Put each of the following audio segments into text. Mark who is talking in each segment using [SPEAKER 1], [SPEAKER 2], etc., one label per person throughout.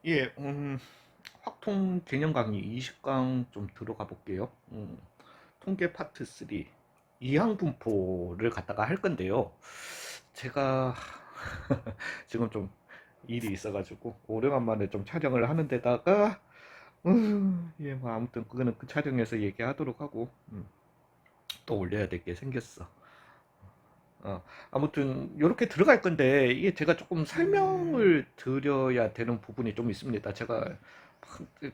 [SPEAKER 1] 예, 확통 개념 강의 20강 좀 들어가 볼게요. 통계 파트 3, 이항 분포를 갖다가 할 건데요. 제가 지금 좀 일이 있어가지고 오래간만에 좀 촬영을 하는 데다가, 예, 뭐 아무튼 그거는 그 촬영에서 얘기하도록 하고, 또 올려야 될 게 생겼어. 아무튼 이렇게 들어갈 건데 이게 제가 조금 설명을 드려야 되는 부분이 좀 있습니다. 제가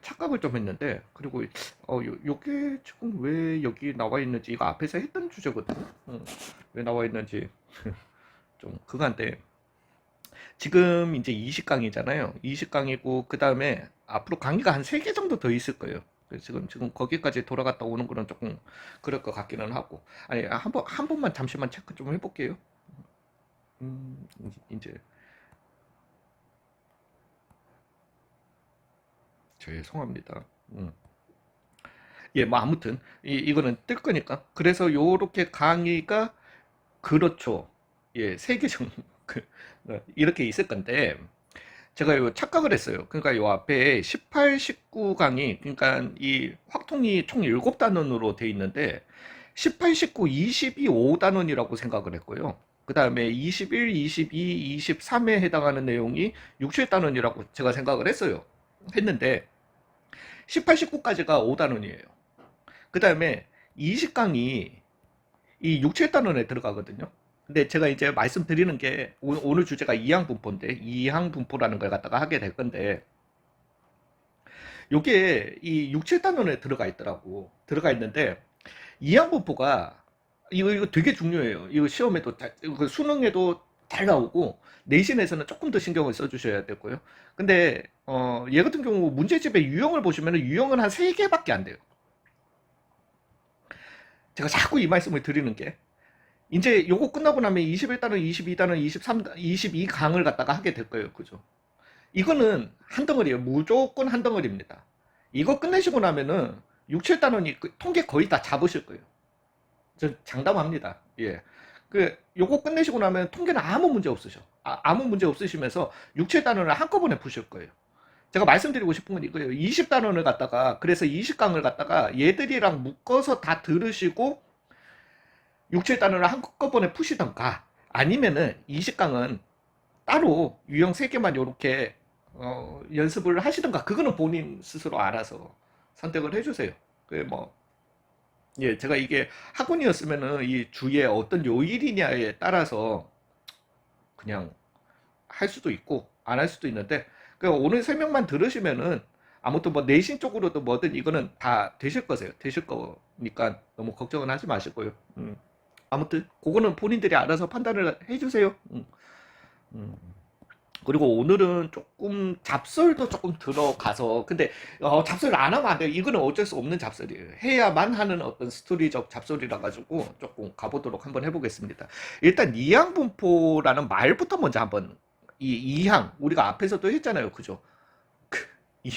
[SPEAKER 1] 착각을 좀 했는데, 그리고 요게 지금 왜 여기 나와 있는지, 이거 앞에서 했던 주제거든요. 왜 나와 있는지 좀 그간데, 지금 이제 20강이잖아요. 20강이고 그 다음에 앞으로 강의가 한 3개 정도 더 있을 거예요. 그래서 지금 거기까지 돌아갔다 오는 거는 조금 그럴 것 같기는 하고, 아니, 한 번만 잠시만 체크 좀 해볼게요. 이제 죄송합니다. 예, 뭐 아무튼 이거는 뜰 거니까. 그래서 요렇게 강의가, 그렇죠. 예, 3개 정도 이렇게 있을 건데, 제가 요 착각을 했어요. 그러니까 요 앞에 18, 19 강의, 그러니까 이 확통이 총 7단원으로 돼 있는데 18, 19, 22, 5단원이라고 생각을 했고요. 그 다음에 21, 22, 23에 해당하는 내용이 6, 7단원이라고 제가 생각을 했어요. 했는데 18, 19까지가 5단원이에요. 그 다음에 20강이 이 6, 7단원에 들어가거든요. 근데 제가 이제 말씀드리는 게, 오늘 주제가 이항 분포인데, 이항 분포라는 걸 갖다가 하게 될 건데, 요게 이 6, 7단원에 들어가 있더라고. 들어가 있는데, 이항 분포가, 이거 되게 중요해요. 이거 시험에도, 이거 수능에도 잘 나오고, 내신에서는 조금 더 신경을 써주셔야 되고요. 근데, 얘 같은 경우 문제집의 유형을 보시면 유형은 한 3개밖에 안 돼요. 제가 자꾸 이 말씀을 드리는 게, 이제 요거 끝나고 나면 21단원, 22단원, 23, 22강을 갖다가 하게 될 거예요. 그죠? 이거는 한 덩어리예요. 무조건 한 덩어리입니다. 이거 끝내시고 나면은 6, 7단원이 통계 거의 다 잡으실 거예요. 저 장담합니다. 예. 요거 끝내시고 나면 통계는 아무 문제 없으셔. 아무 문제 없으시면서 6, 7단원을 한꺼번에 푸실 거예요. 제가 말씀드리고 싶은 건 이거예요. 20단원을 갖다가, 그래서 20강을 갖다가 얘들이랑 묶어서 다 들으시고 6, 7단원을 한꺼번에 푸시던가, 아니면은 20강은 따로 유형 3개만 이렇게 연습을 하시던가, 그거는 본인 스스로 알아서 선택을 해주세요. 뭐, 예, 제가 이게 학원이었으면은 이 주에 어떤 요일이냐에 따라서 그냥 할 수도 있고 안 할 수도 있는데, 오늘 설명만 들으시면은 아무튼 뭐 내신 쪽으로도 뭐든 이거는 다 되실 거세요. 되실 거니까 너무 걱정은 하지 마시고요. 아무튼 그거는 본인들이 알아서 판단을 해주세요. 음. 그리고 오늘은 조금 잡설도 조금 들어가서, 근데 잡설 안 하면 안 돼요. 이거는 어쩔 수 없는 잡설이에요. 해야만 하는 어떤 스토리적 잡설이라 가지고 조금 가보도록 한번 해보겠습니다. 일단 이항 분포라는 말부터 먼저 한번, 이 이항 우리가 앞에서도 했잖아요, 그죠? 그, 이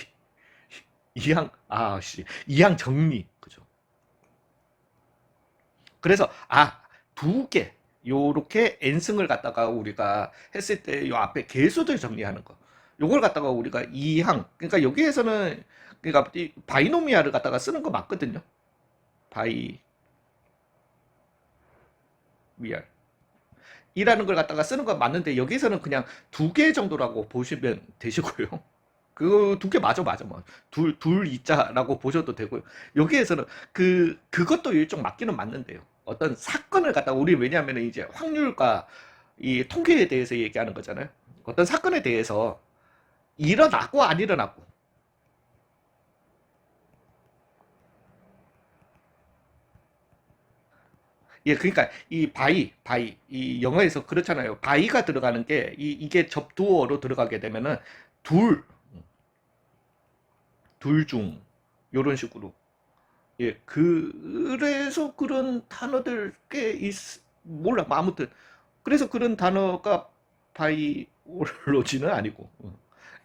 [SPEAKER 1] 이항, 아씨, 이항 정리, 그죠? 그래서 두 개, 요렇게 n승을 갖다가 우리가 했을 때 요 앞에 개수들 정리하는 거, 요걸 갖다가 우리가 이항, 그러니까 여기에서는, 그러니까 이 바이노미알을 갖다가 쓰는 거 맞거든요. 바이미알 이라는 걸 갖다가 쓰는 건 맞는데, 여기서는 그냥 2개 정도라고 보시면 되시고요. 그 2개 맞아 뭐. 둘 이자라고 보셔도 되고요. 여기에서는 그것도 일종 맞기는 맞는데요. 어떤 사건을 갖다가, 우리 왜냐하면 이제 확률과 이 통계에 대해서 얘기하는 거잖아요. 어떤 사건에 대해서 일어나고 안 일어나고, 예, 그러니까 이 이 영어에서 그렇잖아요. 바이가 들어가는 게, 이게 접두어로 들어가게 되면은 둘, 둘 중, 요런 식으로. 예, 그래서 그런 단어들 꽤 몰라. 뭐 아무튼. 그래서 그런 단어가 바이올로지는 아니고.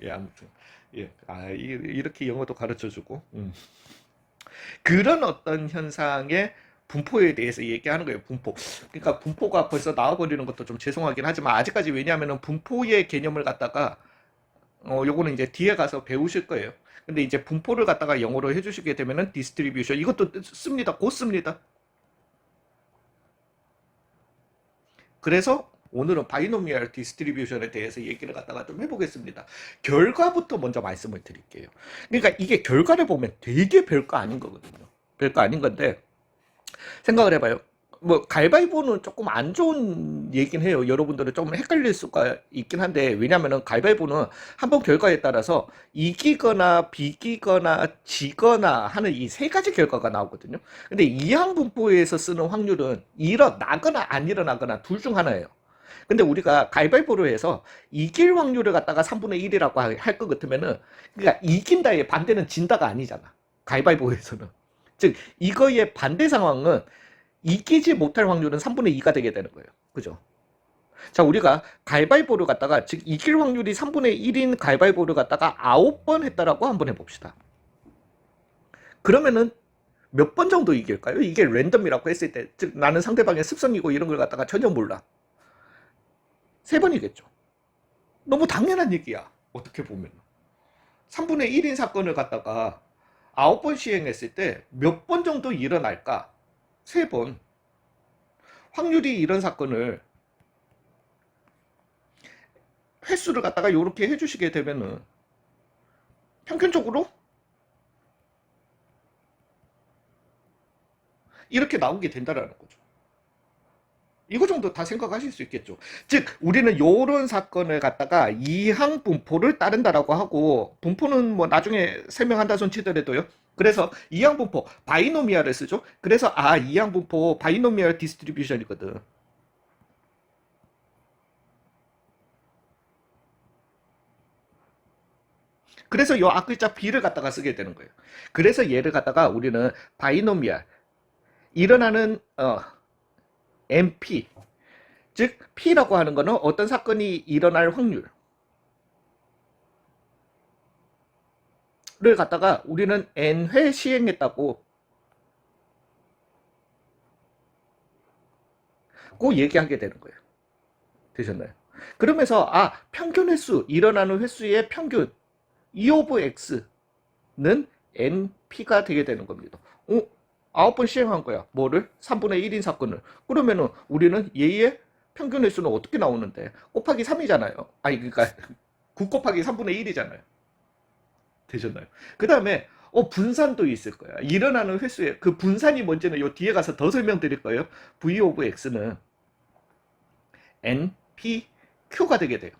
[SPEAKER 1] 예, 아무튼. 예, 이렇게 영어도 가르쳐 주고. 그런 어떤 현상의 분포에 대해서 얘기하는 거예요, 분포. 그러니까 분포가 벌써 나와버리는 것도 좀 죄송하긴 하지만, 아직까지 왜냐하면 분포의 개념을 갖다가 요거는 이제 뒤에 가서 배우실 거예요. 근데 이제 분포를 갖다가 영어로 해주시게 되면은 디스트리뷰션 이것도 씁니다. 곧 씁니다. 그래서 오늘은 바이노미얼 디스트리뷰션에 대해서 얘기를 갖다가 좀 해보겠습니다. 결과부터 먼저 말씀을 드릴게요. 그러니까 이게 결과를 보면 되게 별거 아닌 거거든요. 별거 아닌 건데 생각을 해봐요. 뭐 가위바위보는 조금 안 좋은 얘긴 해요. 여러분들은 좀 헷갈릴 수가 있긴 한데 왜냐면은 가위바위보는 한번 결과에 따라서 이기거나 비기거나 지거나 하는 이 세 가지 결과가 나오거든요. 근데 이항분포에서 쓰는 확률은 일어나거나 안 일어나거나 둘 중 하나예요. 근데 우리가 가위바위보로 해서 이길 확률을 갖다가 3분의 1이라고 할 것 같으면은 그러니까 이긴다의 반대는 진다가 아니잖아. 가위바위보에서는. 즉 이거의 반대 상황은 이기지 못할 확률은 3분의 2가 되게 되는 거예요. 그죠? 자, 우리가 가위바위보를 갖다가, 즉, 이길 확률이 3분의 1인 가위바위보를 갖다가 9번 했다라고 한번 해봅시다. 그러면은 몇 번 정도 이길까요? 이게 랜덤이라고 했을 때, 즉, 나는 상대방의 습성이고 이런 걸 갖다가 전혀 몰라. 3번이겠죠. 너무 당연한 얘기야. 어떻게 보면. 3분의 1인 사건을 갖다가 9번 시행했을 때 몇 번 정도 일어날까? 3번. 확률이 이런 사건을 횟수를 갖다가 이렇게 해주시게 되면은 평균적으로 이렇게 나오게 된다라는 거죠. 이거 정도 다 생각하실 수 있겠죠. 즉 우리는 이런 사건을 갖다가 이항 분포를 따른다라고 하고 분포는 뭐 나중에 설명한다 손 치더라도요. 그래서 이항 분포 바이노미얼을 쓰죠. 그래서 이항 분포 바이노미얼 디스트리뷰션이거든. 그래서 요 앞글자 B를 갖다가 쓰게 되는 거예요. 그래서 얘를 갖다가 우리는 바이노미얼 일어나는 MP 즉 P라고 하는 거는 어떤 사건이 일어날 확률을 갖다가 우리는 N회 시행했다고 꼭 얘기하게 되는 거예요. 되셨나요? 그러면서 평균 횟수 일어나는 횟수의 평균 E of X는 NP가 되게 되는 겁니다. 9번 시행한 거야. 뭐를? 3분의 1인 사건을. 그러면은 우리는 얘의 평균 횟수는 어떻게 나오는데? 곱하기 3이잖아요. 아니, 그러니까 9 곱하기 3분의 1이잖아요. 되셨나요? 그 다음에 분산도 있을 거야. 일어나는 횟수에 그 분산이 뭔지는 요 뒤에 가서 더 설명드릴 거예요. V of X는 NPQ가 되게 돼요.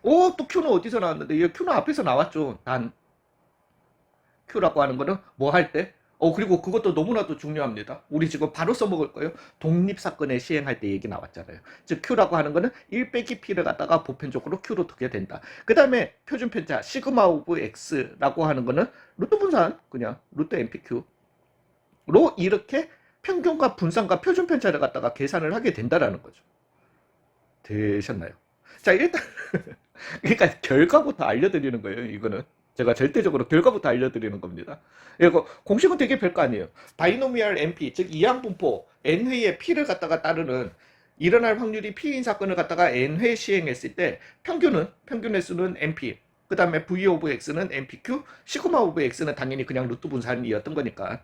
[SPEAKER 1] 또 Q는 어디서 나왔는데? 이 Q는 앞에서 나왔죠. 단 Q라고 하는 거는 뭐 할 때? 그리고 그것도 너무나도 중요합니다. 우리 지금 바로 써먹을 거예요. 독립사건에 시행할 때 얘기 나왔잖아요. 즉 Q라고 하는 거는 1 빼기 P를 갖다가 보편적으로 Q로 두게 된다. 그 다음에 표준편차 시그마 오브 X라고 하는 거는 루트 분산 그냥 루트 NPQ로 이렇게 평균과 분산과 표준편차를 갖다가 계산을 하게 된다라는 거죠. 되셨나요? 자, 일단 그러니까 결과부터 알려드리는 거예요. 이거는 제가 절대적으로 결과부터 알려드리는 겁니다. 이거 공식은 되게 별거 아니에요. 바이노미얼 NP 즉 이항분포 n회의 p를 갖다가 따르는 일어날 확률이 p인 사건을 갖다가 n회 시행했을 때 평균 횟수는 np 그 다음에 v 오브 x는 npq 시그마 오브 x는 당연히 그냥 루트 분산이었던 거니까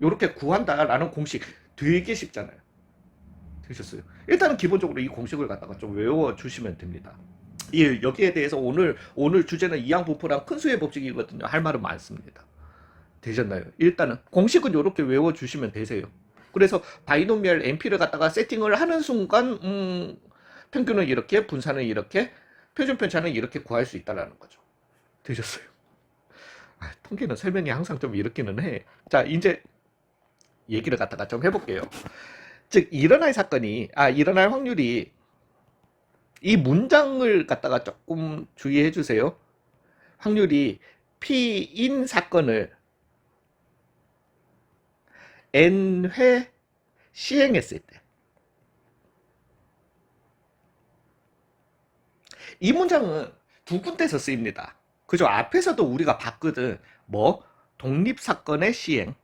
[SPEAKER 1] 이렇게 구한다라는 공식 되게 쉽잖아요. 되셨어요? 일단은 기본적으로 이 공식을 갖다가 좀 외워주시면 됩니다. 여기에 대해서 오늘 주제는 이항분포랑 큰 수의 법칙이거든요. 할 말은 많습니다. 되셨나요? 일단은 공식은 이렇게 외워주시면 되세요. 그래서 바이노미얼 NP를 갖다가 세팅을 하는 순간 평균은 이렇게 분산은 이렇게 표준편차는 이렇게 구할 수 있다는 거죠. 되셨어요? 통계는 설명이 항상 좀 이렇기는 해. 자, 이제 얘기를 갖다가 좀 해볼게요. 즉 일어날 확률이 이 문장을 갖다가 조금 주의해 주세요. 확률이 P인 사건을 N회 시행했을 때. 이 문장은 두 군데서 쓰입니다. 그죠? 앞에서도 우리가 봤거든. 독립사건의 시행.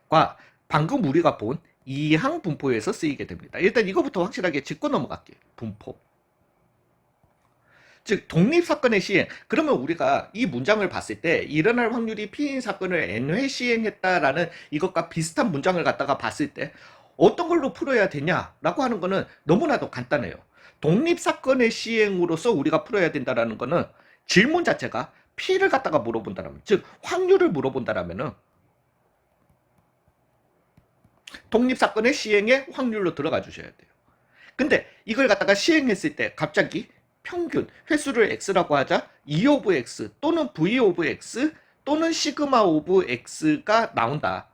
[SPEAKER 1] 과 방금 우리가 본 이항 분포에서 쓰이게 됩니다. 일단 이거부터 확실하게 짚고 넘어갈게요. 분포. 즉 독립사건의 시행. 그러면 우리가 이 문장을 봤을 때 일어날 확률이 P인 사건을 N회 시행했다라는 이것과 비슷한 문장을 갖다가 봤을 때 어떤 걸로 풀어야 되냐라고 하는 거는 너무나도 간단해요. 독립사건의 시행으로서 우리가 풀어야 된다라는 거는 질문 자체가 P를 갖다가 물어본다라면, 즉 확률을 물어본다라면은 독립사건의 시행의 확률로 들어가 주셔야 돼요. 근데 이걸 갖다가 시행했을 때 갑자기 평균 횟수를 x라고 하자 E 오브 x 또는 V 오브 x 또는 시그마 오브 x가 나온다.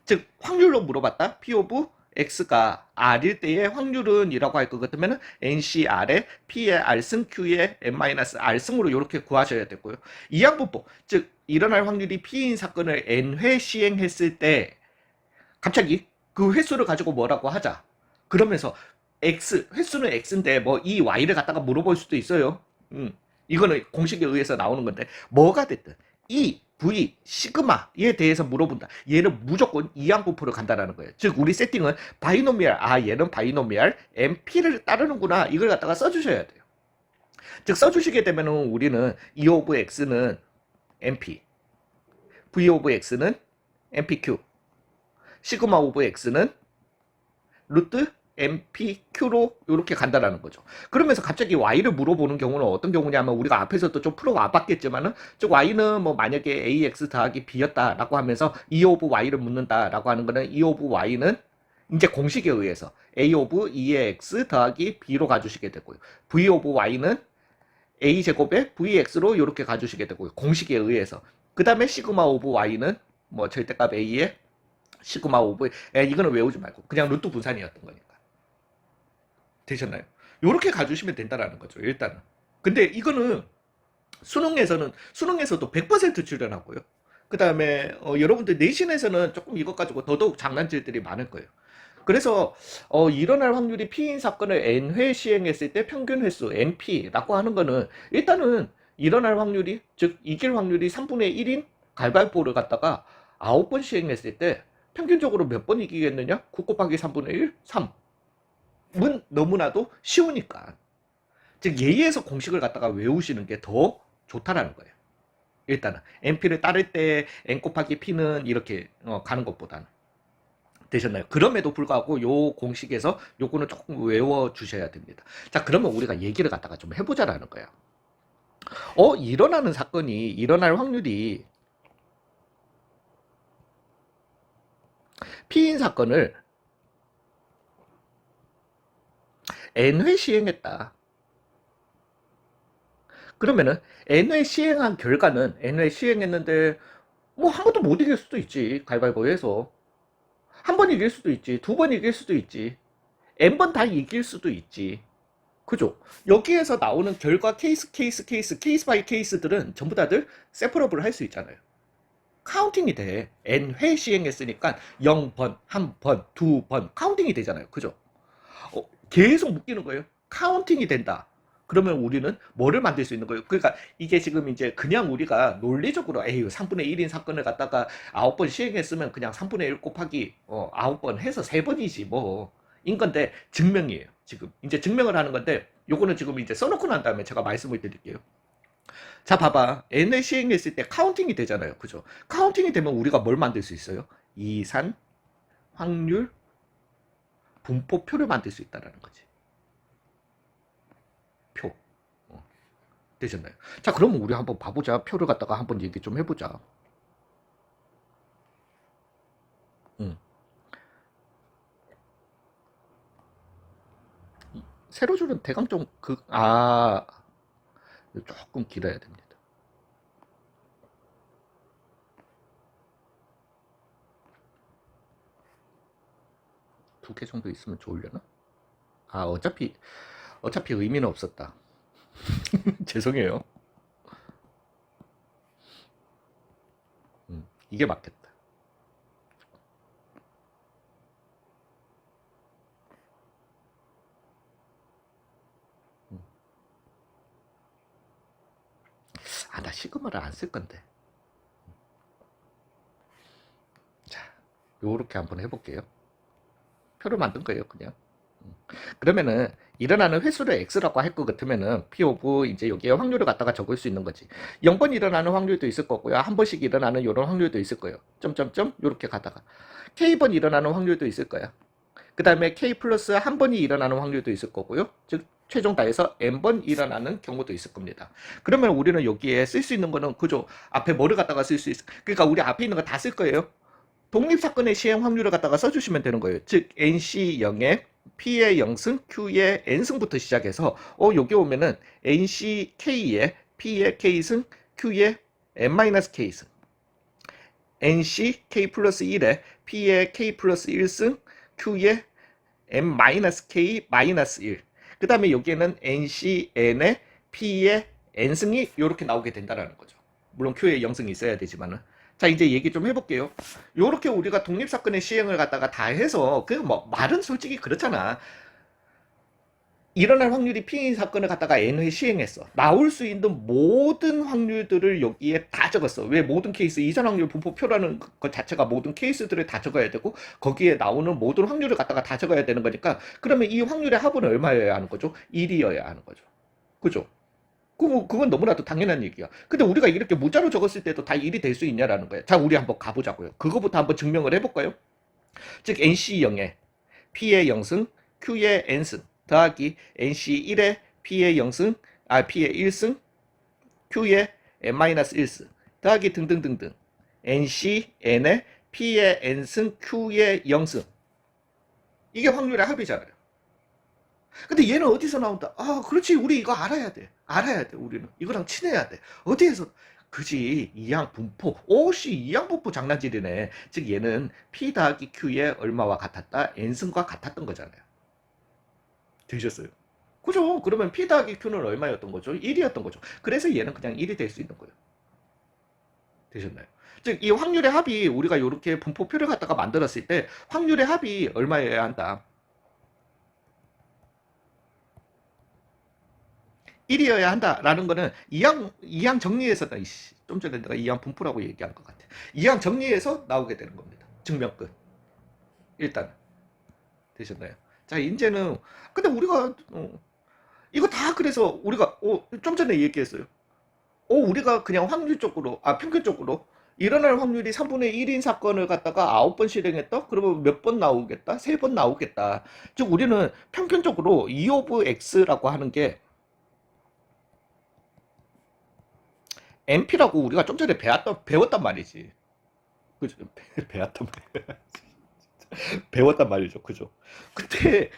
[SPEAKER 1] 즉 확률로 물어봤다. P 오브 x가 r일 때의 확률은 이라고 할 것 같으면 NCR에 P의 R승 Q의 N-R승으로 이렇게 구하셔야 되고요. 이항분법, 즉 일어날 확률이 P인 사건을 N회 시행했을 때 갑자기 그 횟수를 가지고 뭐라고 하자. 그러면서 x 횟수는 x인데 뭐 이 y를 갖다가 물어볼 수도 있어요. 이거는 공식에 의해서 나오는 건데 뭐가 됐든 이 v 시그마에 대해서 물어본다. 얘는 무조건 이항분포를 간다라는 거예요. 즉 우리 세팅은 바이노미얼, 얘는 바이노미얼 MP를 따르는구나. 이걸 갖다가 써주셔야 돼요. 즉 써주시게 되면 우리는 E 오브 x는 MP, V 오브 x는 MPQ, 시그마 오브 x는 루트 MPQ로 이렇게 간다라는 거죠. 그러면서 갑자기 Y를 물어보는 경우는 어떤 경우냐면 우리가 앞에서도 좀 풀어와 봤겠지만은 즉 Y는 뭐 만약에 AX 더하기 B였다라고 하면서 E 오브 Y를 묻는다라고 하는 거는 E 오브 Y는 이제 공식에 의해서 A 오브 E의 X 더하기 B로 가주시게 되고요. V 오브 Y는 A 제곱에 VX로 이렇게 가주시게 되고요. 공식에 의해서. 그 다음에 시그마 오브 Y는 뭐 절대값 A의 시그마 오브 이거는 외우지 말고 그냥 루트 분산이었던 거니까. 되셨나요? 요렇게 가주시면 된다라는 거죠. 일단은. 근데 이거는 수능에서도 100% 출연하고요. 그 다음에 여러분들 내신에서는 조금 이것 가지고 더더욱 장난질들이 많을 거예요. 그래서 일어날 확률이 P인 사건을 N회 시행했을 때 평균 횟수 NP라고 하는 거는 일단은 일어날 확률이, 즉 이길 확률이 3분의 1인 가위바위보를 갖다가 9번 시행했을 때 평균적으로 몇 번 이기겠느냐? 9 곱하기 3분의 1, 3. 은 너무나도 쉬우니까. 즉 예의에서 공식을 갖다가 외우시는 게 더 좋다라는 거예요. 일단은 NP를 따를 때 N 곱하기 P는 이렇게 가는 것보다는. 되셨나요? 그럼에도 불구하고 요 공식에서 요거는 조금 외워 주셔야 됩니다. 자, 그러면 우리가 얘기를 갖다가 좀 해보자라는 거예요. 일어나는 사건이 일어날 확률이 P인 사건을 N회 시행했다. 그러면은 N회 시행한 결과는 N회 시행했는데 뭐 한 번도 못 이길 수도 있지. 가위바위보에서. 한 번 이길 수도 있지. 두 번 이길 수도 있지. N번 다 이길 수도 있지. 그죠? 여기에서 나오는 결과 케이스 바이 케이스들은 전부 다들 세퍼러블 할 수 있잖아요. 카운팅이 돼. N회 시행했으니까 0번, 1번, 2번 카운팅이 되잖아요. 그죠? 계속 묶이는 거예요. 카운팅이 된다. 그러면 우리는 뭐를 만들 수 있는 거예요? 그러니까 이게 지금 이제 그냥 우리가 논리적으로 에휴 3분의 1인 사건을 갖다가 9번 시행했으면 그냥 3분의 1 곱하기 9번 해서 3번이지 뭐 인 건데 증명이에요. 지금 이제 증명을 하는 건데 요거는 지금 이제 써놓고 난 다음에 제가 말씀을 드릴게요. 자 봐봐. n을 시행했을 때 카운팅이 되잖아요. 그죠? 카운팅이 되면 우리가 뭘 만들 수 있어요? 이산, 확률, 분포표를 만들 수 있다는 거지. 표. 되셨나요? 자, 그러면 우리 한번 봐보자. 표를 갖다가 한번 얘기 좀 해보자. 세로줄은 대강 좀 조금 길어야 됩니다. 두 개 정도 있으면 좋으려나? 어차피 의미는 없었다. 죄송해요. 이게 맞겠다. 나 시그마를 안 쓸 건데. 자, 요렇게 한번 해볼게요. 표를 만든 거예요, 그냥. 그러면은 일어나는 횟수를 x라고 할 것 같으면은 p 오브 이제 여기에 확률을 갖다가 적을 수 있는 거지. 0번 일어나는 확률도 있을 거고요. 한 번씩 일어나는 이런 확률도 있을 거예요. 점점점 이렇게 가다가 k번 일어나는 확률도 있을 거야. 그 다음에 k 플러스 한 번이 일어나는 확률도 있을 거고요. 즉 최종 다해서 n번 일어나는 경우도 있을 겁니다. 그러면 우리는 여기에 쓸 수 있는 거는 그죠? 앞에 뭐를 갖다가 쓸 수 있어? 그러니까 우리 앞에 있는 거 다 쓸 거예요. 독립사건의 시행 확률을 갖다가 써주시면 되는 거예요. 즉 NC0에 P의 0승, Q의 N승부터 시작해서 여기 오면은 NCK에 P의 K승, Q의 N-K승, NC K 플러스 1에 P의 K 플러스 1승, Q의 N-K 마이너스 1. 그 다음에 여기에는 NCN에 P의 N승이 이렇게 나오게 된다는 거죠. 물론 Q의 0승이 있어야 되지만은. 자, 이제 얘기 좀 해볼게요. 요렇게 우리가 독립사건의 시행을 갖다가 다 해서, 말은 솔직히 그렇잖아. 일어날 확률이 P인 사건을 갖다가 N회 시행했어. 나올 수 있는 모든 확률들을 여기에 다 적었어. 왜 모든 케이스, 이산 확률 분포표라는 것 자체가 모든 케이스들을 다 적어야 되고, 거기에 나오는 모든 확률을 갖다가 다 적어야 되는 거니까, 그러면 이 확률의 합은 얼마여야 하는 거죠? 1이어야 하는 거죠. 그죠? 그건 너무나도 당연한 얘기야. 근데 우리가 이렇게 문자로 적었을 때도 다 일이 될 수 있냐라는 거야. 자, 우리 한번 가보자고요. 그거부터 한번 증명을 해볼까요? 즉, NC0에 P의 0승, Q의 N승, 더하기 NC1에 P의 0승, P의 1승, Q의 N-1승, 더하기 등등등등. NCN에 P의 N승, Q의 0승. 이게 확률의 합이잖아요. 근데 얘는 어디서 나온다? 아, 그렇지. 우리 이거 알아야 돼. 알아야 돼. 우리는. 이거랑 친해야 돼. 어디에서? 그지. 이항 분포. 오씨, 이항 분포 장난질이네. 즉, 얘는 P 더하기 Q의 얼마와 같았다? N승과 같았던 거잖아요. 되셨어요? 그죠? 그러면 P 더하기 Q는 얼마였던 거죠? 1이었던 거죠. 그래서 얘는 그냥 1이 될 수 있는 거예요. 되셨나요? 즉, 이 확률의 합이 우리가 이렇게 분포표를 갖다가 만들었을 때 확률의 합이 얼마여야 한다? 1이어야 한다라는 거는 이항 정리해서 좀 전에 내가 이항 분포라고 얘기한 것 같아. 이항 정리해서 나오게 되는 겁니다. 증명 끝. 일단 되셨나요? 자, 이제는 근데 우리가 이거 다 그래서 우리가 좀 전에 얘기했어요. 우리가 그냥 확률적으로 평균적으로 일어날 확률이 3분의 1인 사건을 갖다가 9번 실행했다? 그러면 몇 번 나오겠다? 3번 나오겠다. 즉 우리는 평균적으로 E 오브 X라고 하는 게 MP라고 우리가 좀 전에 배웠단 말이지. 그죠? 배웠단 말이야. 배웠단 말이죠. 그죠? 근데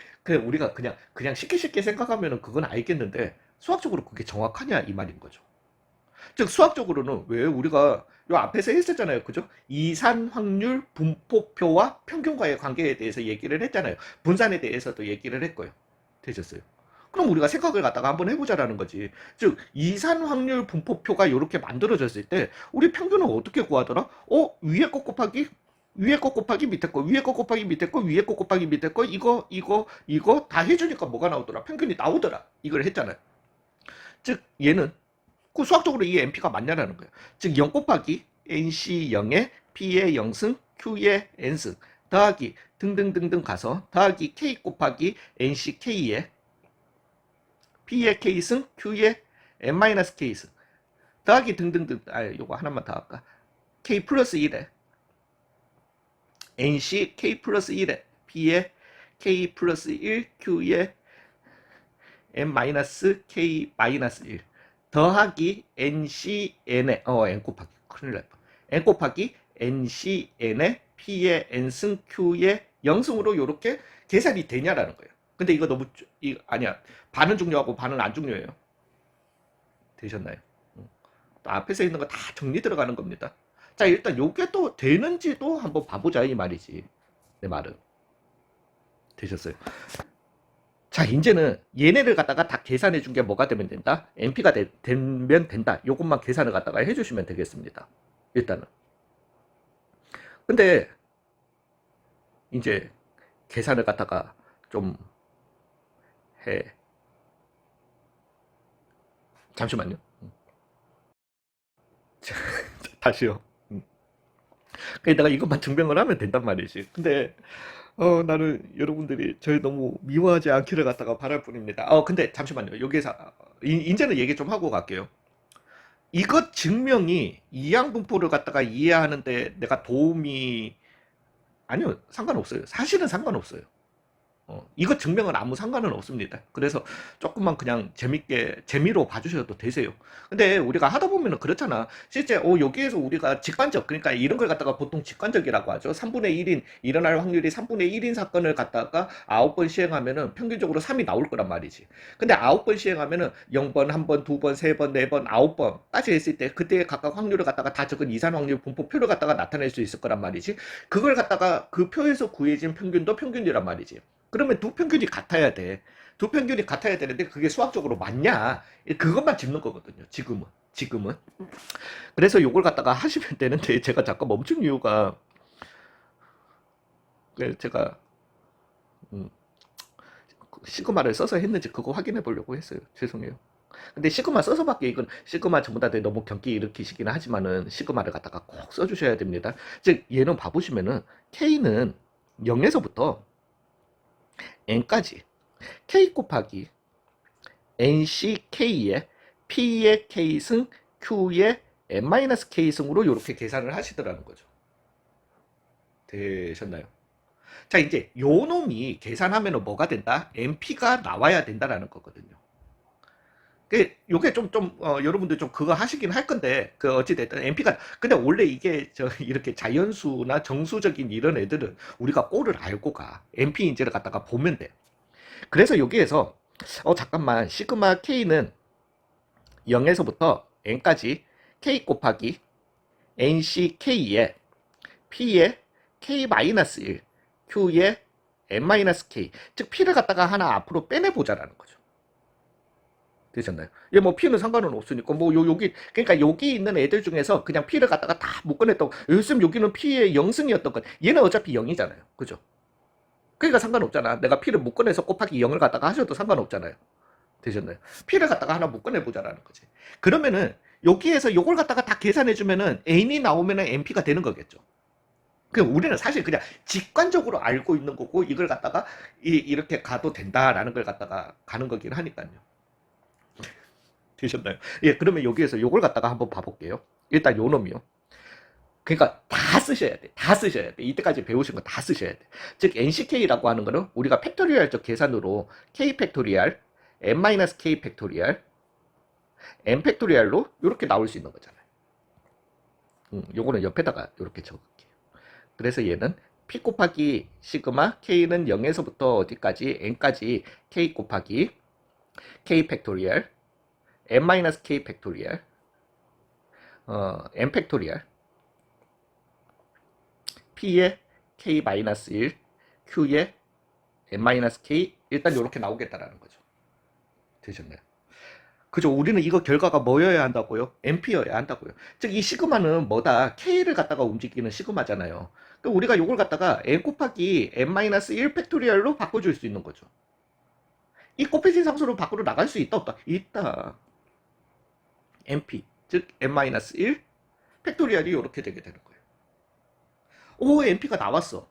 [SPEAKER 1] 우리가 그냥 쉽게 생각하면은 그건 알겠는데 수학적으로 그게 정확하냐 이 말인 거죠. 즉 수학적으로는 왜 우리가 요 앞에서 했었잖아요. 그죠? 이산 확률 분포표와 평균과의 관계에 대해서 얘기를 했잖아요. 분산에 대해서도 얘기를 했고요. 되셨어요? 그럼 우리가 생각을 갖다가 한번 해보자라는 거지. 즉 이산 확률 분포표가 이렇게 만들어졌을 때 우리 평균은 어떻게 구하더라? 위에 거 곱하기 위에 거 곱하기 밑에 거 위에 거 곱하기 밑에 거 위에 거 곱하기 밑에 거 이거 다 해주니까 뭐가 나오더라? 평균이 나오더라. 이걸 했잖아요. 즉 얘는 수학적으로 이 NP가 맞냐라는 거예요. 즉 0 곱하기 NC0에 P의 0승 Q의 N승 더하기 등등등등 가서 더하기 K 곱하기 NCK에 P의 K승 Q의 N-K승 더하기 등등등 요거 하나만 더 할까? K 플러스 1에 NC K 플러스 1에 P의 K 플러스 1 Q의 N-K 마이너스 1 더하기 NCN의 N 곱하기 큰일 날 뻔. N 곱하기 NCN의 P의 N승 Q의 0승으로 이렇게 계산이 되냐라는 거예요. 근데 이거 너무 아니야. 반은 중요하고 반은 안 중요해요. 되셨나요? 또 앞에서 있는 거 다 정리 들어가는 겁니다. 자, 일단 요게 또 되는지도 한번 봐보자 이 말이지. 내 말은. 되셨어요? 자, 이제는 얘네를 갖다가 다 계산해 준 게 뭐가 되면 된다? NP가 되면 된다. 요것만 계산을 갖다가 해주시면 되겠습니다. 일단은. 근데 이제 계산을 갖다가 좀 해. 잠시만요. 다시요. 그러니까 내가 이것만 증명을 하면 된단 말이지. 근데 나는 여러분들이 저를 너무 미워하지 않기를 갖다가 바랄 뿐입니다. 근데 잠시만요. 여기에서 이제는 얘기 좀 하고 갈게요. 이것 증명이 이항분포를 갖다가 이해하는데 내가 도움이 아니요, 상관없어요. 사실은 상관없어요. 이것 증명은 아무 상관은 없습니다. 그래서 조금만 그냥 재밌게, 재미로 봐주셔도 되세요. 근데 우리가 하다 보면은 그렇잖아. 실제, 여기에서 우리가 직관적, 그러니까 이런 걸 갖다가 보통 직관적이라고 하죠. 3분의 1인, 일어날 확률이 3분의 1인 사건을 갖다가 9번 시행하면은 평균적으로 3이 나올 거란 말이지. 근데 9번 시행하면은 0번, 1번, 2번, 3번, 4번, 9번까지 했을 때 그때 각각 확률을 갖다가 다 적은 이산 확률 분포표를 갖다가 나타낼 수 있을 거란 말이지. 그걸 갖다가 그 표에서 구해진 평균도 평균이란 말이지. 그러면 두 평균이 같아야 돼. 두 평균이 같아야 되는데 그게 수학적으로 맞냐? 그것만 짚는 거거든요. 지금은. 그래서 요걸 갖다가 하시면 되는데 제가 잠깐 멈춘 이유가 제가 음, 시그마를 써서 했는지 그거 확인해 보려고 했어요. 죄송해요. 근데 시그마 써서밖에 이건 시그마 전부 다 너무 경기 일으키시긴 하지만은 시그마를 갖다가 꼭 써주셔야 됩니다. 즉 얘는 봐보시면은 K는 0에서부터 N까지 K 곱하기 NCK의 P의 K승, Q의 N-K승으로 이렇게 계산을 하시더라는 거죠. 되셨나요? 자, 이제 요 놈이 계산하면 뭐가 된다? NP가 나와야 된다라는 거거든요. 요게 여러분들 좀 그거 하시긴 할 건데, 어찌됐든 NP가, 근데 원래 이게 이렇게 자연수나 정수적인 이런 애들은 우리가 꼴을 알고 가. NP 인재를 갖다가 보면 돼. 그래서 여기에서, 잠깐만, 시그마 K는 0에서부터 N까지 K 곱하기 NCK에 P의 K-1, Q의 N-K, 즉 P를 갖다가 하나 앞으로 빼내보자라는 거죠. 되셨나요? 얘 뭐 P는 상관은 없으니까 뭐 여기 그러니까 여기 있는 애들 중에서 그냥 P를 갖다가 다 묶어냈다고 요즘 여기는 P의 0승이었던 것 얘는 어차피 0이잖아요. 그죠? 그러니까 상관없잖아. 내가 P를 묶어내서 곱하기 0을 갖다가 하셔도 상관없잖아요. 되셨나요? P를 갖다가 하나 묶어내보자라는 거지. 그러면은 여기에서 요걸 갖다가 다 계산해주면은 N이 나오면은 NP가 되는 거겠죠. 우리는 사실 그냥 직관적으로 알고 있는 거고 이걸 갖다가 이렇게 가도 된다라는 걸 갖다가 가는 거긴 하니까요. 되셨나요? 예, 그러면 여기에서 요걸 갖다가 한번 봐볼게요. 일단 요 놈이요. 그러니까 다 쓰셔야 돼. 다 쓰셔야 돼. 이때까지 배우신 거 다 쓰셔야 돼. 즉 NCK라고 하는 거는 우리가 팩토리얼적 계산으로 K 팩토리얼, N-K 팩토리얼, N 팩토리얼로 이렇게 나올 수 있는 거잖아요. 요거는 옆에다가 이렇게 적을게요. 그래서 얘는 P 곱하기 시그마 K는 0에서부터 어디까지 N까지 K 곱하기 K 팩토리얼 N-K 팩토리얼 N 팩토리얼 P의 K-1 Q의 N-K 일단 이렇게 나오겠다라는 거죠. 되셨나요? 그죠? 우리는 이거 결과가 뭐여야 한다고요? NP여야 한다고요. 즉, 이 시그마는 뭐다? K를 갖다가 움직이는 시그마잖아요. 그럼 우리가 이걸 갖다가 N 곱하기 N-1 팩토리얼로 바꿔줄 수 있는 거죠. 이 곱해진 상수로 밖으로 나갈 수 있다, 없다? 있다. NP, 즉 N-1 팩토리얼이 이렇게 되게 되는 거예요. 오, NP가 나왔어.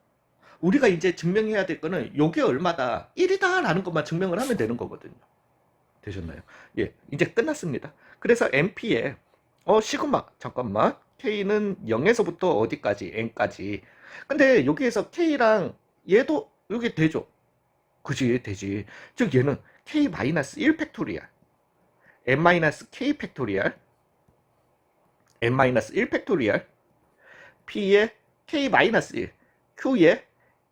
[SPEAKER 1] 우리가 이제 증명해야 될 거는 요게 얼마다 1이다 라는 것만 증명을 하면 되는 거거든요. 되셨나요? 예, 이제 끝났습니다. 그래서 NP에 시그마 잠깐만 K는 0에서부터 어디까지 N까지 근데 여기에서 K랑 얘도 여기 되죠? 그지 되지. 즉 얘는 K-1 팩토리얼 N-K 팩토리얼 N-1 팩토리얼 P의 K-1 Q의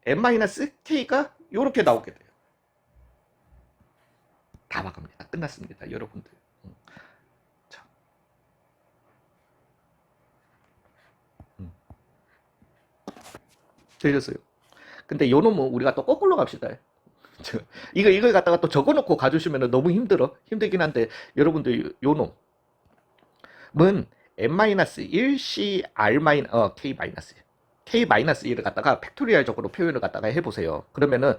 [SPEAKER 1] N-K가 이렇게 나오게 돼요. 다 막합니다. 끝났습니다. 여러분들. 자. 되셨어요. 근데 요 놈은 우리가 또 거꾸로 갑시다. 이걸 갖다가 또 적어놓고 가주시면 너무 힘들긴 한데 여러분들 요 놈은 N-1CR K-1을 갖다가 팩토리얼적으로 표현을 갖다가 해보세요. 그러면은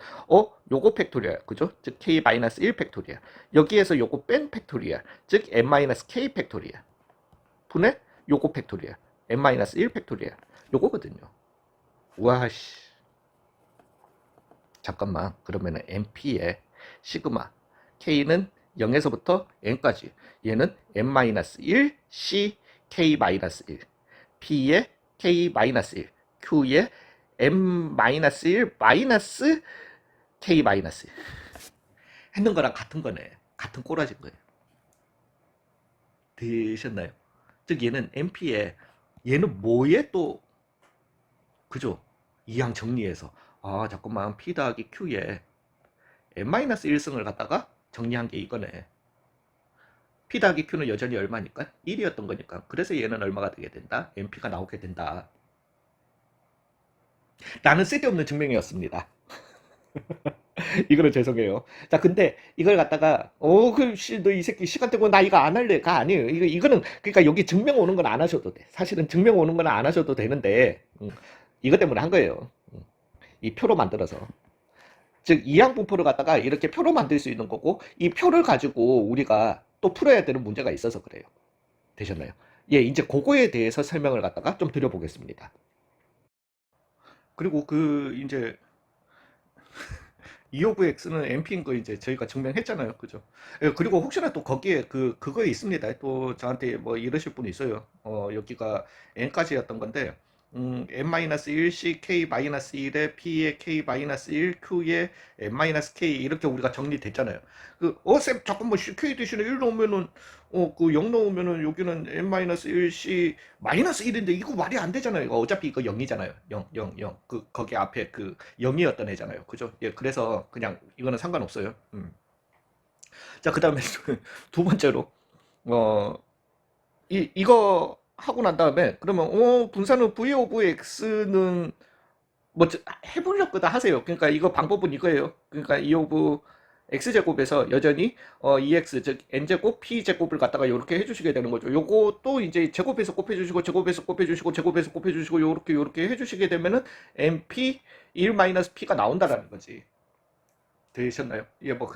[SPEAKER 1] 요거 팩토리얼 그죠? 즉 K-1 팩토리얼 여기에서 요거 뺀 팩토리얼 즉 N-K 팩토리얼 분의 요거 팩토리얼 N-1 팩토리얼 요거거든요. 와씨 잠깐만, 그러면은 NP에 시그마 K는 0에서부터 N까지, 얘는 N-1, C, K-1, P에 K-1, Q에 M-1, 마이너스 K-1 했는 거랑 같은 거네. 같은 꼬라진 거예요. 되셨나요? 즉 얘는 NP에 얘는 뭐에 또 그죠? 이항 정리해서 잠깐만 P 더하기 Q에 N-1승을 갖다가 정리한 게 이거네. P 더하기 Q는 여전히 얼마니까? 1이었던 거니까. 그래서 얘는 얼마가 되게 된다? NP가 나오게 된다. 나는 쓸데없는 증명이었습니다. 이거는 죄송해요. 자, 근데 이걸 갖다가 너 이 새끼 시간 때문에 나 이거 안 할래가 아니에요. 이거는 그러니까 여기 증명 오는 건 안 하셔도 돼. 사실은 증명 오는 건 안 하셔도 되는데 이것 때문에 한 거예요. 이 표로 만들어서. 즉 이항분포를 갖다가 이렇게 표로 만들 수 있는 거고 이 표를 가지고 우리가 또 풀어야 되는 문제가 있어서 그래요. 되셨나요? 예, 이제 그거에 대해서 설명을 갖다가 좀 드려보겠습니다. 그리고 이제 E of X는 NP인 거 이제 저희가 증명했잖아요. 그죠? 예, 그리고 혹시나 또 거기에 그거에 있습니다. 또 저한테 뭐 이러실 분이 있어요. 여기가 N까지였던 건데, N-1, C, K-1에 P에 K-1, Q에 N-K 이렇게 우리가 정리됐잖아요. 쌤, 잠깐만, CK 대신에 1 넣으면은, 0 넣으면은 여기는 N-1, C, -1인데 이거 말이 안 되잖아요. 어차피 이거 0이잖아요. 0, 0, 0. 거기 앞에 0이었던 애잖아요. 그죠? 예, 그래서 그냥 이거는 상관없어요. 자, 그 다음에 두 번째로, 어, 이거 하고 난 다음에, 그러면, 분산은 V 오브 X는 뭐 해보려거다 하세요. 그러니까 이거 방법은 이거예요. 그러니까 E 오브 x제곱에서 여전히 EX 즉 n제곱 p제곱을 갖다가 이렇게 해주시게 되는 거죠. 요것도 이제 제곱해서 곱해주시고 제곱해서 곱해주시고 제곱해서 곱해주시고 요렇게 해주시게 되면은 np 1-p가 나온다라는 거지. 되셨나요? 예, 뭐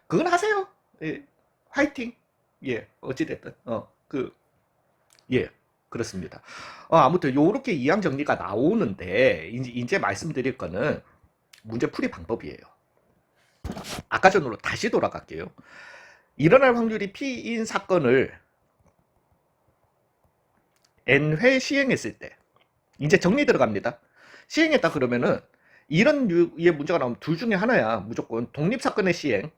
[SPEAKER 1] 그건 하세요. 예, 화이팅. 예, 어찌됐든 예, 그렇습니다. 아무튼 요렇게 이항 정리가 나오는데 이제 말씀드릴 거는 문제 풀이 방법이에요. 아까 전으로 다시 돌아갈게요. 일어날 확률이 P인 사건을 N회 시행했을 때 이제 정리 들어갑니다. 시행했다 그러면은 이런 류의 문제가 나오면 둘 중에 하나야. 무조건 독립사건의 시행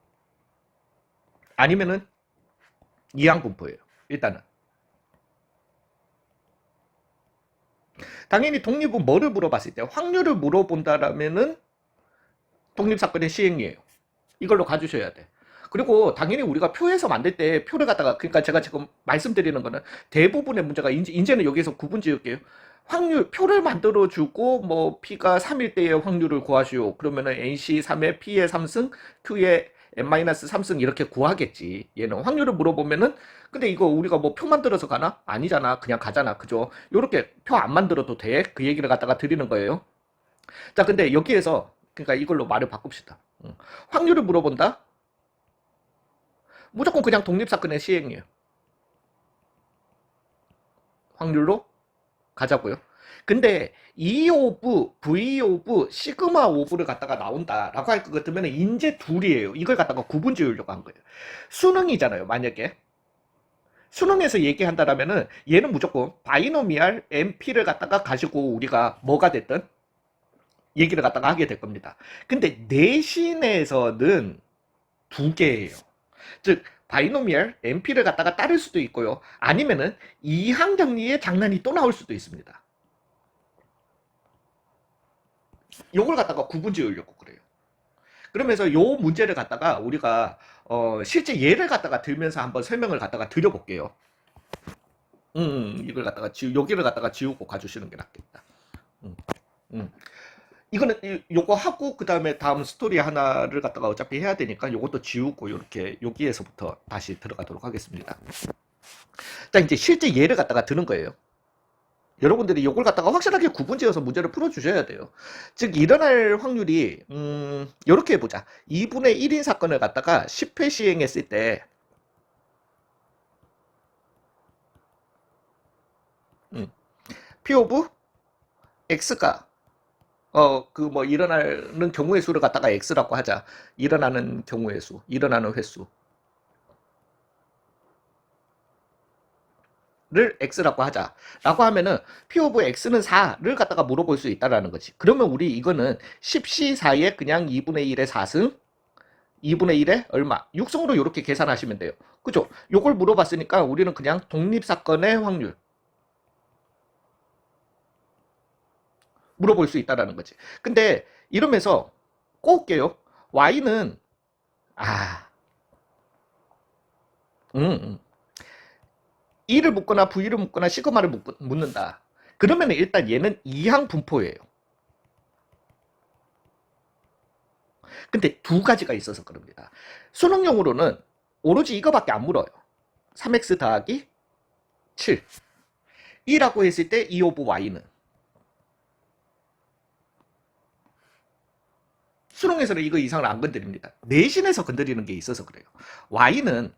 [SPEAKER 1] 아니면은 이항분포예요. 일단은 당연히 독립은 뭐를 물어봤을 때 확률을 물어본다라면은 독립사건의 시행이에요. 이걸로 가주셔야 돼. 그리고 당연히 우리가 표에서 만들 때 표를 갖다가 그러니까 제가 지금 말씀드리는 거는 대부분의 문제가 이제는 여기서 구분 지을게요. 확률 표를 만들어 주고 뭐 P가 3일 때의 확률을 구하시오. 그러면은 NC 3에 P의 3승, Q의 N-3승 이렇게 구하겠지. 얘는 확률을 물어보면은 근데 이거 우리가 뭐 표 만들어서 가나? 아니잖아. 그냥 가잖아. 그죠? 요렇게 표 안 만들어도 돼. 그 얘기를 갖다가 드리는 거예요. 자, 근데 여기에서 그러니까 이걸로 말을 바꿉시다. 확률을 물어본다? 무조건 그냥 독립사건의 시행이에요. 확률로 가자고요. 근데 E 오브 V 오브 시그마 오브를 갖다가 나온다라고 할 것 같으면 인제 둘이에요. 이걸 갖다가 구분 지으려고 한 거예요. 수능이잖아요. 만약에 수능에서 얘기한다라면은 얘는 무조건 바이노미알 NP를 갖다가 가지고 우리가 뭐가 됐든 얘기를 갖다가 하게 될 겁니다. 근데 내신에서는 두 개예요. 즉 바이노미얼 NP를 갖다가 따를 수도 있고요. 아니면은 이항 정리의 장난이 또 나올 수도 있습니다. 요걸 갖다가 구분 지으려고 그래요. 그러면서 요 문제를 갖다가 우리가 실제 예를 갖다가 들면서 한번 설명을 갖다가 드려볼게요. 이걸 갖다가 여기를 갖다가 지우고 가주시는 게 낫겠다. 음, 음. 이거는 요거 하고 그 다음에 다음 스토리 하나를 갖다가 어차피 해야 되니까 요것도 지우고 이렇게 여기에서부터 다시 들어가도록 하겠습니다. 자, 이제 실제 예를 갖다가 드는 거예요. 여러분들이 요걸 갖다가 확실하게 구분지어서 문제를 풀어주셔야 돼요. 즉 일어날 확률이 이렇게 해보자. 2분의 1인 사건을 갖다가 10회 시행했을 때 P 오브 X가 그 뭐 일어나는 경우의 수를 갖다가 x라고 하자. 일어나는 경우의 수, 일어나는 횟수를 x라고 하자. 라고 하면은 p of x는 4를 갖다가 물어볼 수 있다라는 거지. 그러면 우리 이거는 10C4에 그냥 2분의 1의 4승, 2분의 1에 얼마? 6승으로 이렇게 계산하시면 돼요. 그죠? 요걸 물어봤으니까 우리는 그냥 독립사건의 확률 물어볼 수 있다라는 거지. 근데 이러면서 꼬을게요. y는 아, 음, 음. e를 묻거나 v를 묻거나 시그마를 묻는다. 그러면 일단 얘는 이항 분포예요. 근데 두 가지가 있어서 그럽니다. 수능용으로는 오로지 이거밖에 안 물어요. 3x 더하기 7. 2라고 했을 때 e 오브 y는 수능에서는 이거 이상을 안 건드립니다. 내신에서 건드리는 게 있어서 그래요. y는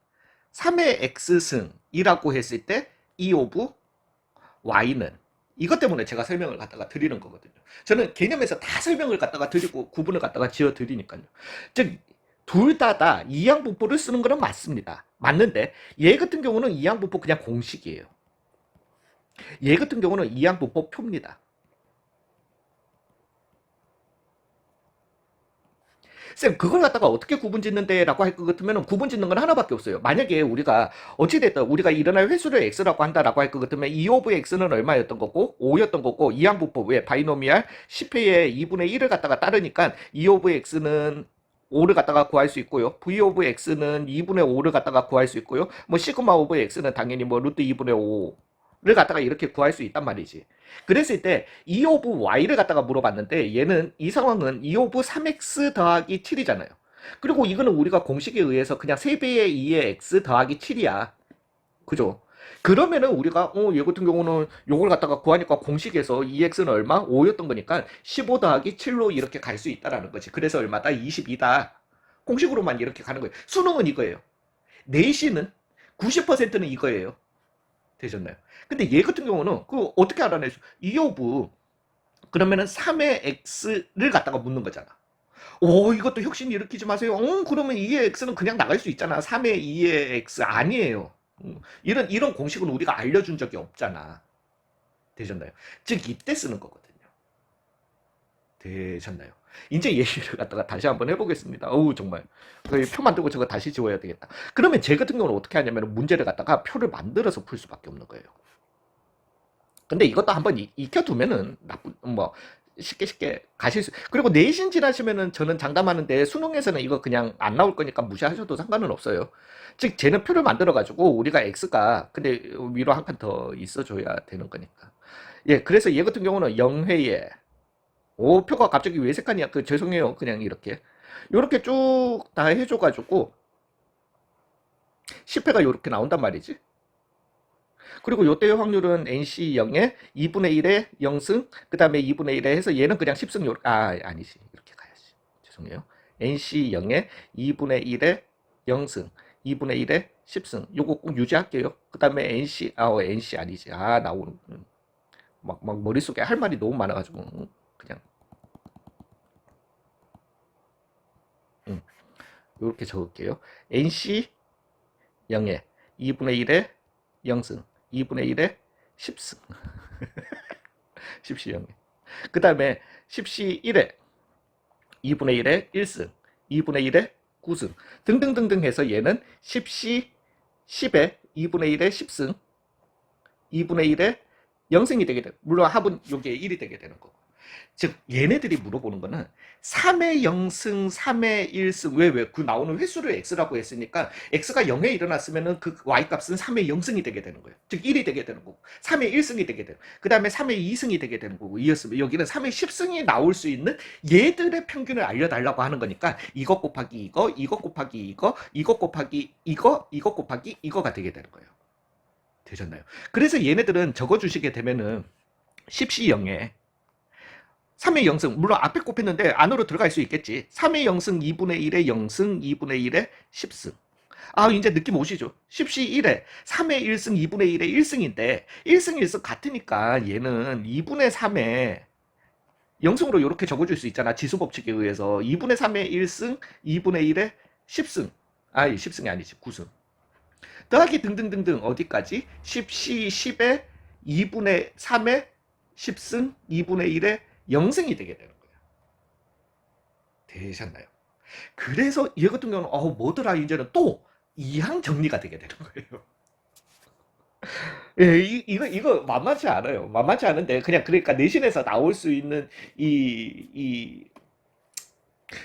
[SPEAKER 1] 3의 x승이라고 했을 때 e 오브 y는 이것 때문에 제가 설명을 갖다가 드리는 거거든요. 저는 개념에서 다 설명을 갖다가 드리고 구분을 갖다가 지어 드리니까요. 즉, 둘 다 이항분포를 쓰는 거는 맞습니다. 맞는데 얘 같은 경우는 이항분포 그냥 공식이에요. 얘 같은 경우는 이항분포 표입니다. 쌤, 그걸 갖다가 어떻게 구분 짓는데 라고 할 것 같으면 구분 짓는 건 하나밖에 없어요. 만약에 우리가 어찌됐든 우리가 일어날 횟수를 x라고 한다라고 할 것 같으면 2 오브 x는 얼마였던 거고 5였던 거고 이항분법 왜 바이노미알 10회에 2분의 1을 갖다가 따르니까 2 오브 x는 5를 갖다가 구할 수 있고요. v 오브 x는 2분의 5를 갖다가 구할 수 있고요. 뭐 시그마 오브 x는 당연히 뭐 루트 2분의 5를 갖다가 이렇게 구할 수 있단 말이지. 그랬을 때 E 오브 Y를 갖다가 물어봤는데 얘는 이 상황은 E 오브 3X 더하기 7이잖아요. 그리고 이거는 우리가 공식에 의해서 그냥 3배의 2의 X 더하기 7이야. 그죠? 그러면은 우리가 얘 같은 경우는 요걸 갖다가 구하니까 공식에서 2x는 얼마? 5였던 거니까 15 더하기 7로 이렇게 갈 수 있다라는 거지. 그래서 얼마다? 22다. 공식으로만 이렇게 가는 거예요. 수능은 이거예요. 내신은 90%는 이거예요. 되셨나요? 근데 얘 같은 경우는 그 어떻게 알아내죠? 이 오브 그러면은 3의 x를 갖다가 묻는 거잖아. 오, 이것도 혁신 일으키지 마세요. 그러면 2의 x는 그냥 나갈 수 있잖아. 3의 2의 x 아니에요. 이런 공식은 우리가 알려준 적이 없잖아. 되셨나요? 즉 이때 쓰는 거거든요. 되셨나요? 이제 얘기를 갖다가 다시 한번 해보겠습니다. 어우 정말 표 만들고 저거 다시 지워야 되겠다. 그러면 제 같은 경우는 어떻게 하냐면 문제를 갖다가 표를 만들어서 풀 수밖에 없는 거예요. 근데 이것도 한번 익혀두면은 나쁜 뭐 쉽게 가실 수. 그리고 내신 지나시면은 저는 장담하는데 수능에서는 이거 그냥 안 나올 거니까 무시하셔도 상관은 없어요. 즉 쟤는 표를 만들어 가지고 우리가 x가 근데 위로 한 칸 더 있어줘야 되는 거니까. 예, 그래서 얘 같은 경우는 0회에 오 표가 갑자기 왜 세 칸이야? 그 죄송해요. 그냥 이렇게 쭉 다 해줘가지고 10회가 이렇게 나온단 말이지. 그리고 요때의 확률은 NC 0에 2분의 1에 0승, 그 다음에 2분의 1에 해서 얘는 그냥 10승, 아니지. 이렇게 가야지. 죄송해요. NC 0에 2분의 1에 0승, 2분의 1에 10승. 요거 꼭 유지할게요. 그 다음에 NC 아니지. 나오는. 막 머릿속에 할 말이 너무 많아가지고, 그냥. 이렇게 적을게요. NC 0에 2분의 1에 0승, 2분의 1에 10승. 10시 0에. 그 다음에 10시 1에 2분의 1에 1승, 2분의 1에 9승 등등등등 해서 얘는 10시 10에 2분의 1에 10승, 2분의 1에 0승이 되게 돼. 물론 합은 요게 1이 되게 되는 거고. 즉 얘네들이 물어보는 거는 3의 0승, 3의 1승 왜 그 나오는 횟수를 x라고 했으니까 x가 0에 일어났으면은 그 y값은 3의 0승이 되게 되는 거예요. 즉 1이 되게 되는 거고 3의 1승이 되게 되고 그 다음에 3의 2승이 되게 되는 거고 이었으면 여기는 3의 10승이 나올 수 있는 얘들의 평균을 알려달라고 하는 거니까 이것 곱하기 이것 곱하기 이것 곱하기 이것 곱하기 이거가 되게 되는 거예요. 되셨나요? 그래서 얘네들은 적어주시게 되면은 10시 0에 3의 0승, 물론 앞에 곱했는데 안으로 들어갈 수 있겠지. 3의 0승 2분의 1의 0승 2분의 1의 10승. 이제 느낌 오시죠? 10시 1에 3의 1승 2분의 1의 1승인데 1승 1승 같으니까 얘는 2분의 3에 영승으로 이렇게 적어줄 수 있잖아. 지수법칙에 의해서 2분의 3의 1승, 2분의 1의 10승. 아니 10승이 아니지 9승. 더하기 등등등등 어디까지? 10C 10의 2분의 3의 10승, 2분의 1의 0승이 되게 되는 거예요. 되셨나요? 그래서 얘 같은 경우는 뭐더라 이제는 또 이항 정리가 되게 되는 거예요. 예, 이거 만만치 않아요. 만만치 않은데 그냥 그러니까 내신에서 나올 수 있는 이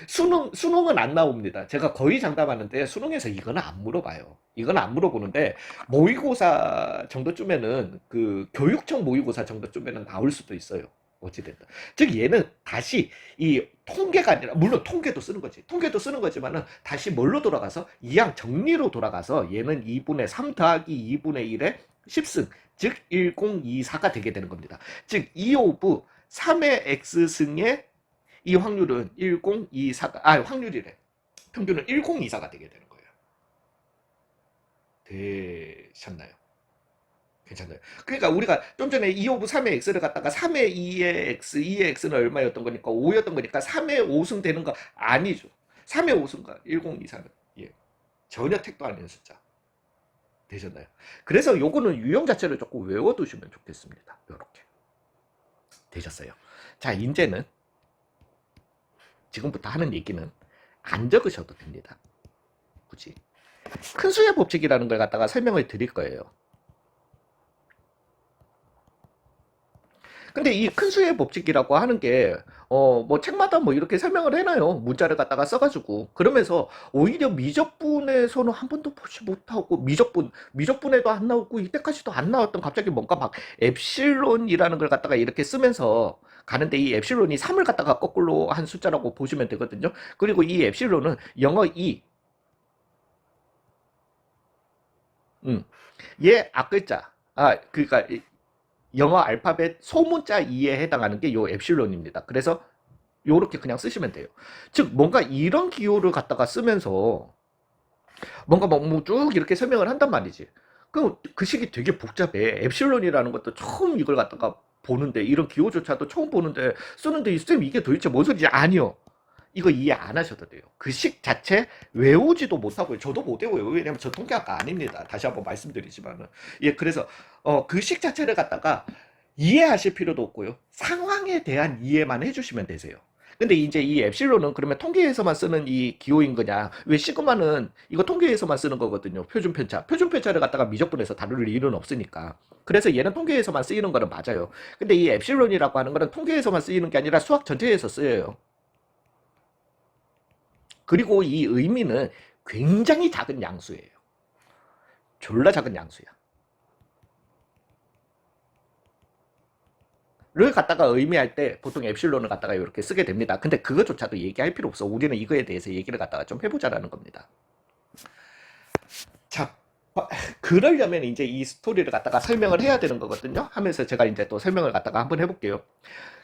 [SPEAKER 1] 수능은 안 나옵니다. 제가 거의 장담하는데 수능에서 이거는 안 물어봐요. 이건 안 물어보는데 모의고사 정도쯤에는 그 교육청 모의고사 정도쯤에는 나올 수도 있어요. 어찌됐든. 즉 얘는 다시 이 통계가 아니라 물론 통계도 쓰는 거지. 통계도 쓰는 거지만은 다시 뭘로 돌아가서 이항 정리로 돌아가서 얘는 2분의 3 더하기 2분의 1의 10승 즉 1024가 되게 되는 겁니다. 즉 2 오브 3의 x승의 이 확률은 1024가 확률이래. 평균은 1024가 되게 되는 거예요. 되셨나요? 괜찮아요. 그러니까 우리가 좀 전에 2 오브 3의 x를 갖다가 3의 2의 x, 2의 x는 얼마였던 거니까 5였던 거니까 3의 5승 되는 거 아니죠. 3의 5승과 1024는 예. 전혀 택도 아닌 숫자. 되셨나요? 그래서 요거는 유형 자체를 조금 외워두시면 좋겠습니다. 요렇게. 되셨어요. 자, 이제는 지금부터 하는 얘기는 안 적으셔도 됩니다. 굳이. 큰 수의 법칙이라는 걸 갖다가 설명을 드릴 거예요. 근데 이 큰 수의 법칙이라고 하는 게, 뭐 책마다 뭐 이렇게 설명을 해놔요. 문자를 갖다가 써가지고. 그러면서 오히려 미적분에서는 한 번도 보지 못하고, 미적분에도 안 나오고, 이때까지도 안 나왔던 갑자기 뭔가 막 엡실론이라는 걸 갖다가 이렇게 쓰면서 가는데 이 엡실론이 3을 갖다가 거꾸로 한 숫자라고 보시면 되거든요. 그리고 이 엡실론은 영어 E, 얘 앞글자, 그러니까 영어 알파벳 소문자 2에 해당하는 게 요 엡실론입니다. 그래서 요렇게 그냥 쓰시면 돼요. 즉 뭔가 이런 기호를 갖다가 쓰면서 뭔가 뭐쭉 이렇게 설명을 한단 말이지. 그 식이 되게 복잡해. 엡실론이라는 것도 처음 이걸 갖다가 보는데 이런 기호조차도 처음 보는데 쓰는데 이 쌤 이게 도대체 뭔 소리지? 아니요. 이거 이해 안 하셔도 돼요. 그 식 자체 외우지도 못하고요. 저도 못 외워요. 왜냐면 저 통계학과 아닙니다. 다시 한번 말씀드리지만은. 예, 그래서 그 식 자체를 갖다가 이해하실 필요도 없고요. 상황에 대한 이해만 해주시면 되세요. 근데 이제 이 엡실론은 그러면 통계에서만 쓰는 이 기호인 거냐? 왜 시그마는 이거 통계에서만 쓰는 거거든요. 표준편차. 표준편차를 갖다가 미적분해서 다룰 일은 없으니까. 그래서 얘는 통계에서만 쓰이는 거는 맞아요. 근데 이 엡실론이라고 하는 거는 통계에서만 쓰이는 게 아니라 수학 전체에서 쓰여요. 그리고 이 의미는 굉장히 작은 양수예요. 졸라 작은 양수야. 를 갖다가 의미할 때 보통 엡실론을 갖다가 이렇게 쓰게 됩니다. 근데 그거조차도 얘기할 필요 없어. 우리는 이거에 대해서 얘기를 갖다가 좀 해보자라는 겁니다. 자, 그러려면 이제 이 스토리를 갖다가 설명을 해야 되는 거거든요. 하면서 제가 이제 또 설명을 갖다가 한번 해볼게요.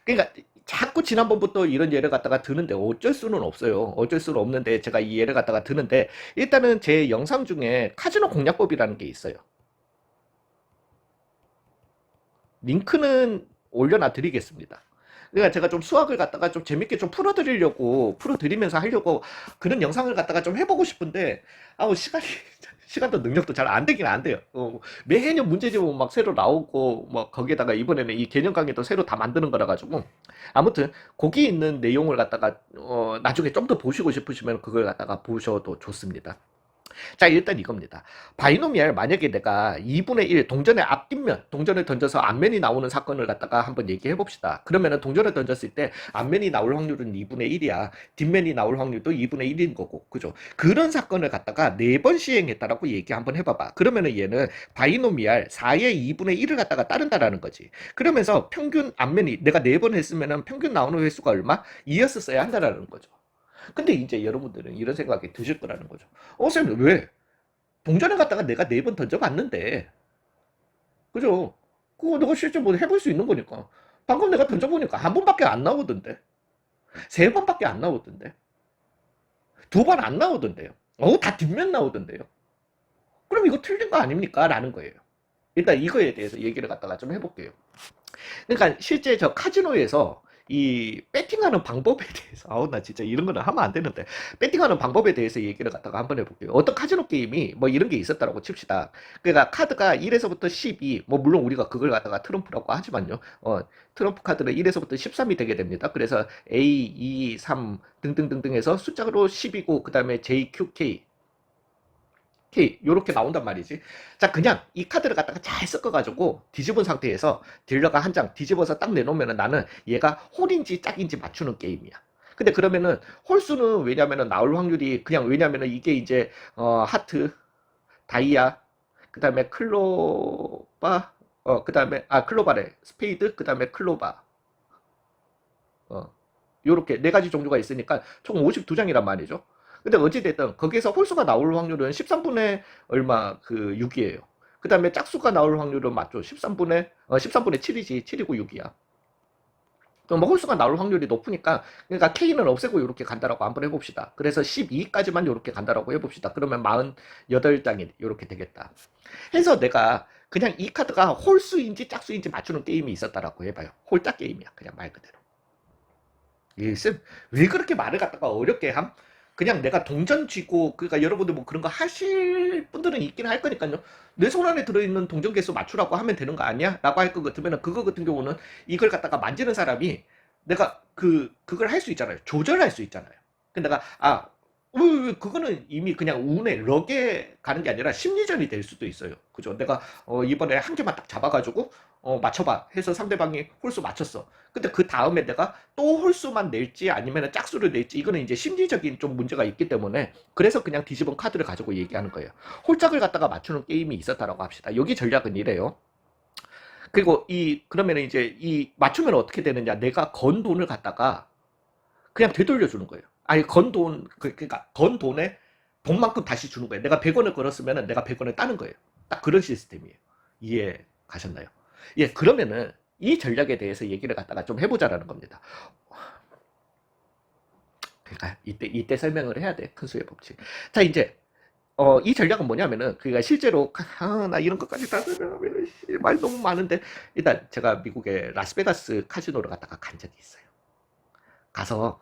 [SPEAKER 1] 그러니까 자꾸 지난번부터 이런 예를 갖다가 드는데 어쩔 수는 없어요. 어쩔 수는 없는데 제가 이 예를 갖다가 드는데 일단은 제 영상 중에 카지노 공략법이라는 게 있어요. 링크는 올려놔 드리겠습니다. 그러니까 제가 좀 수학을 갖다가 좀 재밌게 좀 풀어드리면서 하려고 그런 영상을 갖다가 좀 해보고 싶은데, 시간도 능력도 잘 안 되긴 안 돼요. 매년 문제집은 막 새로 나오고, 뭐, 거기에다가 이번에는 이 개념 강의도 새로 다 만드는 거라 가지고, 아무튼, 거기 있는 내용을 갖다가, 나중에 좀 더 보시고 싶으시면 그걸 갖다가 보셔도 좋습니다. 자, 일단 이겁니다. 바이노미알 만약에 내가 2분의 1 동전의 앞뒷면, 동전을 던져서 앞면이 나오는 사건을 갖다가 한번 얘기해 봅시다. 그러면은 동전을 던졌을 때 앞면이 나올 확률은 2분의 1이야. 뒷면이 나올 확률도 2분의 1인 거고. 그죠? 그런 사건을 갖다가 4번 시행했다라고 얘기 한번 해봐봐. 그러면은 얘는 바이노미알 4의 2분의 1을 갖다가 따른다라는 거지. 그러면서 평균 앞면이 내가 4번 했으면은 평균 나오는 횟수가 얼마? 2였었어야 한다라는 거죠. 근데 이제 여러분들은 이런 생각이 드실 거라는 거죠. 쌤, 왜? 동전을 갖다가 내가 4번 던져봤는데, 그죠? 그거 내가 실제 뭐 해볼 수 있는 거니까. 방금 내가 던져보니까 한 번밖에 안 나오던데. 3번밖에 안 나오던데. 2번 안 나오던데요. 다 뒷면 나오던데요. 그럼 이거 틀린 거 아닙니까? 라는 거예요. 일단 이거에 대해서 얘기를 갖다가 좀 해볼게요. 그러니까 실제 저 카지노에서 이 배팅하는 방법에 대해서, 아우 나 진짜 이런 거는 하면 안 되는데, 배팅하는 방법에 대해서 얘기를 갖다가 한번 해볼게요. 어떤 카지노 게임이 뭐 이런 게 있었다라고 칩시다. 그러니까 카드가 1에서부터 12, 뭐 물론 우리가 그걸 갖다가 트럼프라고 하지만요. 트럼프 카드는 1에서부터 13이 되게 됩니다. 그래서 A, 2, 3 등등등등 해서 숫자로 10이고, 그 다음에 J, Q, K 요렇게 나온단 말이지. 자, 그냥 이 카드를 갖다가 잘 섞어가지고 뒤집은 상태에서 딜러가 한 장 뒤집어서 딱 내놓으면은 나는 얘가 홀인지 짝인지 맞추는 게임이야. 근데 그러면은 홀수는 왜냐면은 나올 확률이 그냥 왜냐면은 이게 이제 하트, 다이아, 그 다음에 클로바, 그 다음에 클로바래, 스페이드, 그 다음에 클로바, 어, 요렇게 네 가지 종류가 있으니까 총 52장이란 말이죠. 근데 어찌됐든 거기에서 홀수가 나올 확률은 13분의 얼마 그 6이에요. 그 다음에 짝수가 나올 확률은 맞죠. 13분의 7이지. 7이고 6이야. 그럼 뭐 홀수가 나올 확률이 높으니까 그러니까 K는 없애고 이렇게 간다라고 한번 해봅시다. 그래서 12까지만 이렇게 간다라고 해봅시다. 그러면 48장이 이렇게 되겠다. 해서 내가 그냥 이 카드가 홀수인지 짝수인지 맞추는 게임이 있었다라고 해봐요. 홀짝 게임이야. 그냥 말 그대로. 왜 그렇게 말을 갖다가 어렵게 함? 그냥 내가 동전 쥐고, 그러니까 여러분들 뭐 그런 거 하실 분들은 있긴 할 거니까요. 내 손 안에 들어있는 동전 개수 맞추라고 하면 되는 거 아니야? 라고 할 것 같으면 그거 같은 경우는 이걸 갖다가 만지는 사람이 내가 그걸 할 수 있잖아요. 조절할 수 있잖아요. 근데 내가, 그거는 이미 그냥 운에 럭에 가는 게 아니라 심리전이 될 수도 있어요. 그죠? 내가 이번에 한 개만 딱 잡아가지고 맞춰봐 해서 상대방이 홀수 맞췄어. 근데 그 다음에 내가 또 홀수만 낼지 아니면 짝수를 낼지 이거는 이제 심리적인 좀 문제가 있기 때문에 그래서 그냥 뒤집은 카드를 가지고 얘기하는 거예요. 홀짝을 갖다가 맞추는 게임이 있었다라고 합시다. 여기 전략은 이래요. 그리고 그러면 이제 맞추면 어떻게 되느냐? 내가 건 돈을 갖다가 그냥 되돌려 주는 거예요. 아니 건 돈, 그러니까 건 돈에 돈만큼 다시 주는 거예요. 내가 100원을 걸었으면 내가 100원을 따는 거예요. 딱 그런 시스템이에요. 이해 가셨나요? 예, 그러면은 이 전략에 대해서 얘기를 갖다가 좀 해보자라는 겁니다. 그러니까 이때 설명을 해야 돼. 큰 수의 법칙. 자, 이제 이 전략은 뭐냐면은 그러니까 실제로 나 이런 것까지 다 설명하면 말 너무 많은데 일단 제가 미국의 라스베가스 카지노를 갔다가 간 적이 있어요. 가서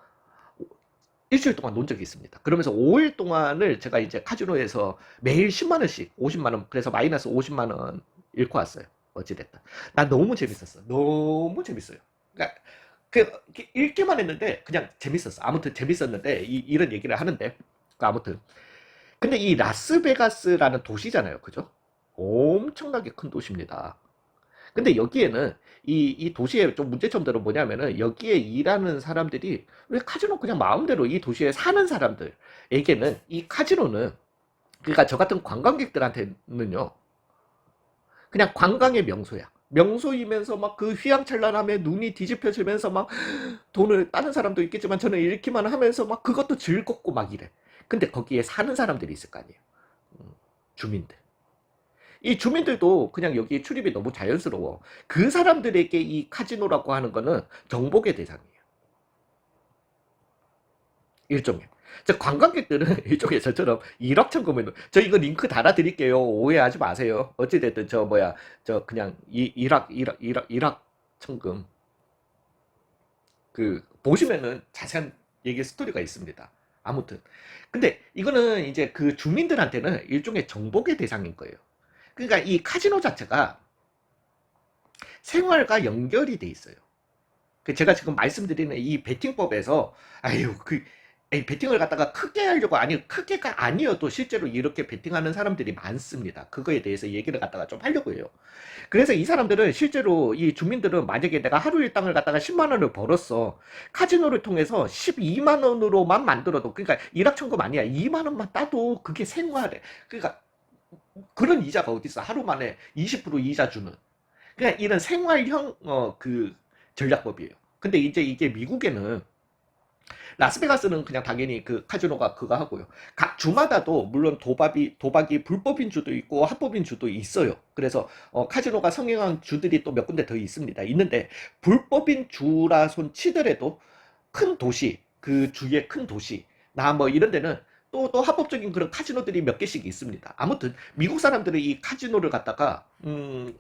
[SPEAKER 1] 일주일 동안 논 적이 있습니다. 그러면서 5일 동안을 제가 이제 카지노에서 매일 10만 원씩 50만 원 그래서 마이너스 50만 원 잃고 왔어요. 어찌됐든 난 너무 재밌었어. 너무 재밌어요. 그러니까 읽기만 했는데 그냥 재밌었어. 아무튼 재밌었는데 이런 얘기를 하는데 그러니까 아무튼 근데 이 라스베가스라는 도시잖아요. 그죠? 엄청나게 큰 도시입니다. 근데 여기에는 이 도시의 좀 문제점들은 뭐냐면은 여기에 일하는 사람들이 왜 카지노 그냥 마음대로 이 도시에 사는 사람들에게는 이 카지노는 그러니까 저 같은 관광객들한테는요 그냥 관광의 명소야. 명소이면서 막 그 휘황찬란함에 눈이 뒤집혀지면서 막 돈을 따는 사람도 있겠지만 저는 잃기만 하면서 막 그것도 즐겁고 막 이래. 근데 거기에 사는 사람들이 있을 거 아니에요. 주민들. 이 주민들도 그냥 여기 출입이 너무 자연스러워. 그 사람들에게 이 카지노라고 하는 거는 정복의 대상이에요. 일종의. 저 관광객들은 일종의 저처럼 일확천금을 저 이거 링크 달아드릴게요. 오해하지 마세요. 어찌됐든 저 뭐야 저 그냥 일확천금 그 보시면은 자세한 얘기 스토리가 있습니다. 아무튼 근데 이거는 이제 그 주민들한테는 일종의 정복의 대상인 거예요. 그러니까 이 카지노 자체가 생활과 연결이 돼 있어요. 제가 지금 말씀드리는 이 베팅법에서 아유 베팅을 갖다가 크게 하려고 아니 크게가 아니어도 실제로 이렇게 베팅하는 사람들이 많습니다. 그거에 대해서 얘기를 갖다가 좀 하려고 해요. 그래서 이 사람들은 실제로 이 주민들은 만약에 내가 하루 일당을 갖다가 10만 원을 벌었어. 카지노를 통해서 12만 원으로만 만들어도 그러니까 일확천금 아니야. 2만 원만 따도 그게 생활해. 그러니까 그런 이자가 어디 있어? 하루 만에 20% 이자 주는. 그냥 이런 생활형 그 전략법이에요. 근데 이제 이게 미국에는 라스베가스는 그냥 당연히 그 카지노가 그거 하고요. 각 주마다도 물론 도박이 불법인 주도 있고 합법인 주도 있어요. 그래서 카지노가 성행한 주들이 또 몇 군데 더 있습니다. 있는데 불법인 주라 손 치더라도 큰 도시, 그 주의 큰 도시, 나 뭐 이런 데는 또 합법적인 그런 카지노들이 몇 개씩 있습니다. 아무튼 미국 사람들은 이 카지노를 갖다가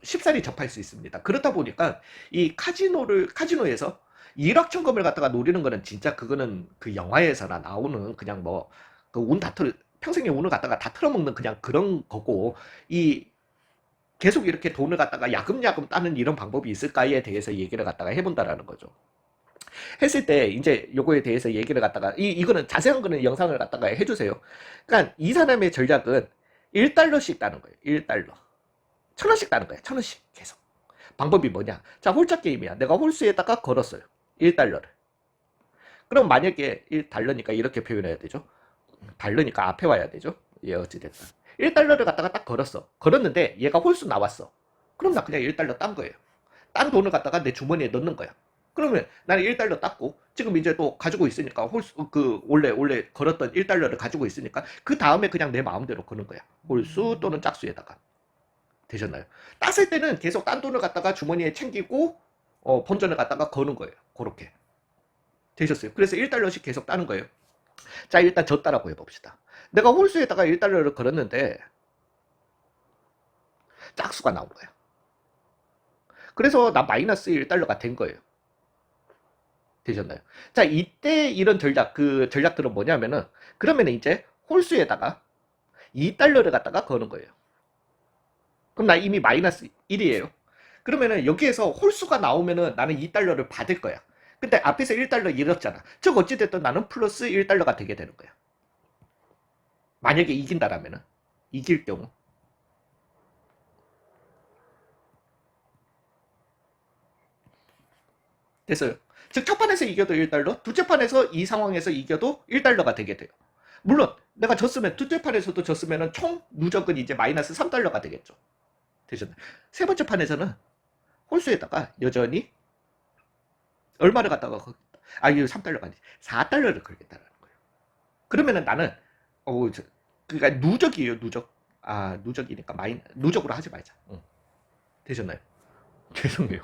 [SPEAKER 1] 쉽사리 접할 수 있습니다. 그렇다 보니까 이 카지노에서 일확천금을 갖다가 노리는 거는 진짜 그거는 그 영화에서나 나오는 그냥 뭐 그 운 다 틀 평생의 운을 갖다가 다 틀어먹는 그냥 그런 거고 이 계속 이렇게 돈을 갖다가 야금야금 따는 이런 방법이 있을까에 대해서 얘기를 갖다가 해본다라는 거죠. 했을 때 이제 요거에 대해서 얘기를 갖다가 이거는 자세한 거는 영상을 갖다가 해주세요. 그러니까 이 사람의 전략은 1달러씩 따는 거예요. 1달러. 1,000원씩 따는 거예요. 1,000원씩 계속. 방법이 뭐냐? 자, 홀짝 게임이야. 내가 홀수에다가 걸었어요. 1달러를. 그럼 만약에 1달러니까 이렇게 표현해야 되죠. 달러니까 앞에 와야 되죠. 예, 어찌됐든. 1달러를 갖다가 딱 걸었어. 걸었는데 얘가 홀수 나왔어. 그럼 나 그냥 1달러 딴 거예요. 딴 돈을 갖다가 내 주머니에 넣는 거야. 그러면 나는 1달러 땄고 지금 이제 또 가지고 있으니까 홀수 그 원래 걸었던 1달러를 가지고 있으니까 그 다음에 그냥 내 마음대로 거는 거야. 홀수 또는 짝수에다가. 되셨나요? 땄을 때는 계속 딴 돈을 갖다가 주머니에 챙기고 본전을 갖다가 거는 거예요. 그렇게. 되셨어요? 그래서 1달러씩 계속 따는 거예요. 자, 일단 졌다라고 해봅시다. 내가 홀수에다가 1달러를 걸었는데 짝수가 나온 거야. 그래서 나 마이너스 1달러가 된 거예요. 되셨나요? 자, 이때 이런 그 전략들은 뭐냐면은 그러면 이제 홀수에다가 2달러를 갖다가 거는 거예요. 그럼 나 이미 마이너스 1이에요. 그러면은 여기에서 홀수가 나오면은 나는 2달러를 받을 거야. 근데 앞에서 1달러 잃었잖아. 즉 어찌됐든 나는 플러스 1달러가 되게 되는 거야. 만약에 이긴다라면은. 이길 경우. 됐어요. 즉 첫 판에서 이겨도 1달러, 둘째 판에서 이 상황에서 이겨도 1달러가 되게 돼요. 물론 내가 졌으면 둘째 판에서도 졌으면 총 누적은 이제 마이너스 3달러가 되겠죠. 되셨나요? 세 번째 판에서는 홀수에다가 여전히 얼마를 갖다가 이거 3달러가 아니지 4달러를 걸겠다는 거예요. 그러면은 나는 그러니까 누적이에요. 누적. 누적이니까 누적으로 하지 말자. 되셨나요? 죄송해요.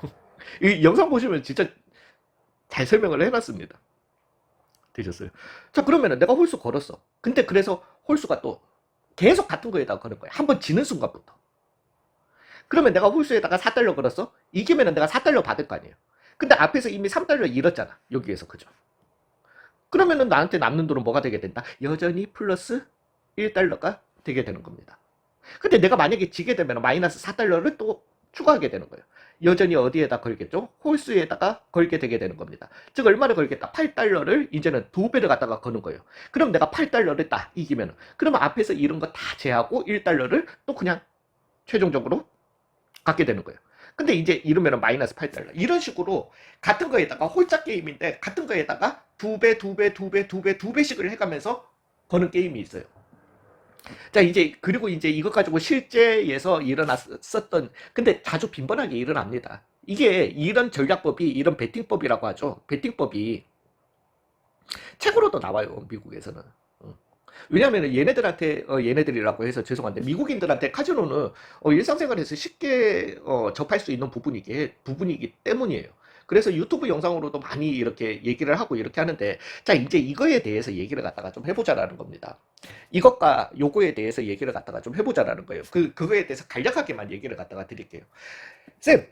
[SPEAKER 1] 이 영상 보시면 진짜 잘 설명을 해놨습니다. 되셨어요? 자, 그러면은 내가 홀수 걸었어. 근데 그래서 홀수가 또 계속 같은 거에다가 거는 거야. 한번 지는 순간부터. 그러면 내가 홀수에다가 4달러 걸었어? 이기면은 내가 4달러 받을 거 아니에요. 근데 앞에서 이미 3달러 잃었잖아. 여기에서. 그죠? 그러면은 나한테 남는 돈은 뭐가 되게 된다? 여전히 플러스 1달러가 되게 되는 겁니다. 근데 내가 만약에 지게 되면 마이너스 4달러를 또 추가하게 되는 거예요. 여전히 어디에다 걸겠죠? 홀수에다가 걸게 되게 되는 겁니다. 즉 얼마를 걸겠다? 8달러를 이제는 2배를 갖다가 거는 거예요. 그럼 내가 8달러를 딱 이기면 그러면 앞에서 이런 거 다 제하고 1달러를 또 그냥 최종적으로 갖게 되는 거예요. 근데 이제 이러면 마이너스 8달러. 이런 식으로 같은 거에다가 홀짝 게임인데 같은 거에다가 2배, 2배, 2배, 2배, 2배씩을 해가면서 거는 게임이 있어요. 자, 이제 그리고 이제 이것 가지고 실제에서 일어났었던 근데 자주 빈번하게 일어납니다. 이게 이런 전략법이 이런 베팅법이라고 하죠. 베팅법이 책으로도 나와요. 미국에서는. 왜냐하면 얘네들한테 얘네들이라고 해서 죄송한데 미국인들한테 카지노는 일상생활에서 쉽게 접할 수 있는 부분이기 때문이에요. 그래서 유튜브 영상으로도 많이 이렇게 얘기를 하고 이렇게 하는데 자 이제 이거에 대해서 얘기를 갖다가 좀 해보자라는 겁니다. 이것과 요거에 대해서 얘기를 갖다가 좀 해보자라는 거예요. 그거에 대해서 간략하게만 얘기를 갖다가 드릴게요. 쌤,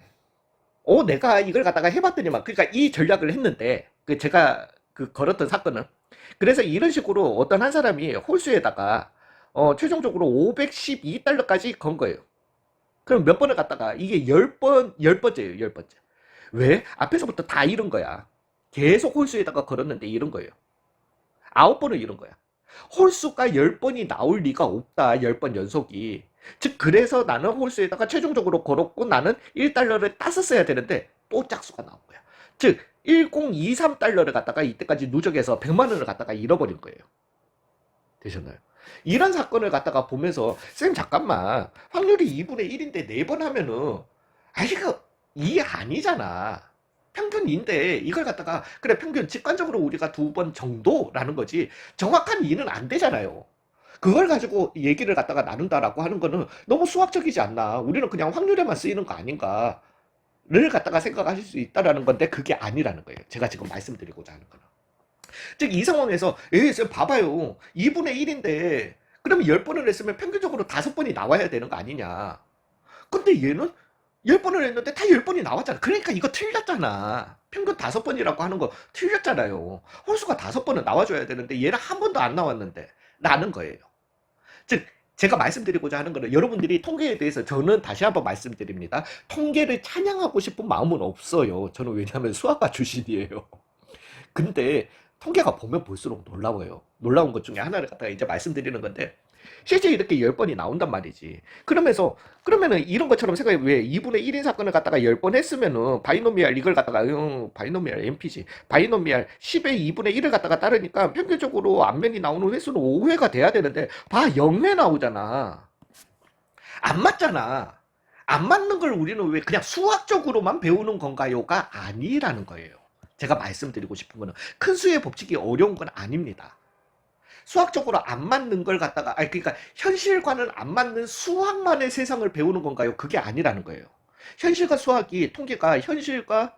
[SPEAKER 1] 내가 이걸 갖다가 해봤더니만 그러니까 이 전략을 했는데 제가 걸었던 사건은 그래서 이런 식으로 어떤 한 사람이 홀수에다가 최종적으로 512달러까지 건 거예요. 그럼 몇 번을 갖다가 이게 10번째예요. 10번째. 왜? 앞에서부터 다 잃은 거야. 계속 홀수에다가 걸었는데 잃은 거예요. 9번을 잃은 거야. 홀수가 10번이 나올 리가 없다. 10번 연속이. 즉 그래서 나는 홀수에다가 최종적으로 걸었고 나는 1달러를 땄었어야 되는데 또 짝수가 나온 거야. 즉 1023달러를 갖다가 이때까지 누적해서 100만 원을 갖다가 잃어버린 거예요. 되셨나요? 이런 사건을 갖다가 보면서 쌤 잠깐만 확률이 2분의 1인데 4번 하면은 이거 2 아니잖아. 평균인데 이걸 갖다가 그래 평균 직관적으로 우리가 2번 정도라는 거지 정확한 2는 안 되잖아요. 그걸 가지고 얘기를 갖다가 나눈다라고 하는 거는 너무 수학적이지 않나. 우리는 그냥 확률에만 쓰이는 거 아닌가. 를 갖다가 생각하실 수 있다라는 건데 그게 아니라는 거예요. 제가 지금 말씀드리고자 하는 거는. 즉 이 상황에서 봐봐요. 2분의 1인데 그러면 10번을 했으면 평균적으로 5번이 나와야 되는 거 아니냐. 근데 얘는 10번을 했는데 다 10번이 나왔잖아. 그러니까 이거 틀렸잖아. 평균 5번이라고 하는 거 틀렸잖아요. 홀수가 5번은 나와줘야 되는데 얘는 한 번도 안 나왔는데 라는 거예요. 즉 제가 말씀드리고자 하는 거는 여러분들이 통계에 대해서 저는 다시 한번 말씀드립니다. 통계를 찬양하고 싶은 마음은 없어요. 저는 왜냐하면 수학과 출신이에요. 근데 통계가 보면 볼수록 놀라워요. 놀라운 것 중에 하나를 갖다가 이제 말씀드리는 건데 실제 이렇게 10번이 나온단 말이지. 그러면은 이런 것처럼 생각해. 왜 2분의 1인 사건을 갖다가 10번 했으면은 바이노미알 이걸 갖다가 바이노미알 MPG 바이노미알 10의 2분의 1을 갖다가 따르니까 평균적으로 앞면이 나오는 횟수는 5회가 돼야 되는데 봐 0회 나오잖아. 안 맞잖아. 안 맞는 걸 우리는 왜 그냥 수학적으로만 배우는 건가요가 아니라는 거예요. 제가 말씀드리고 싶은 거는 큰 수의 법칙이 어려운 건 아닙니다. 수학적으로 안 맞는 걸 갖다가, 아니, 그러니까 현실과는 안 맞는 수학만의 세상을 배우는 건가요? 그게 아니라는 거예요. 현실과 수학이, 통계가, 현실과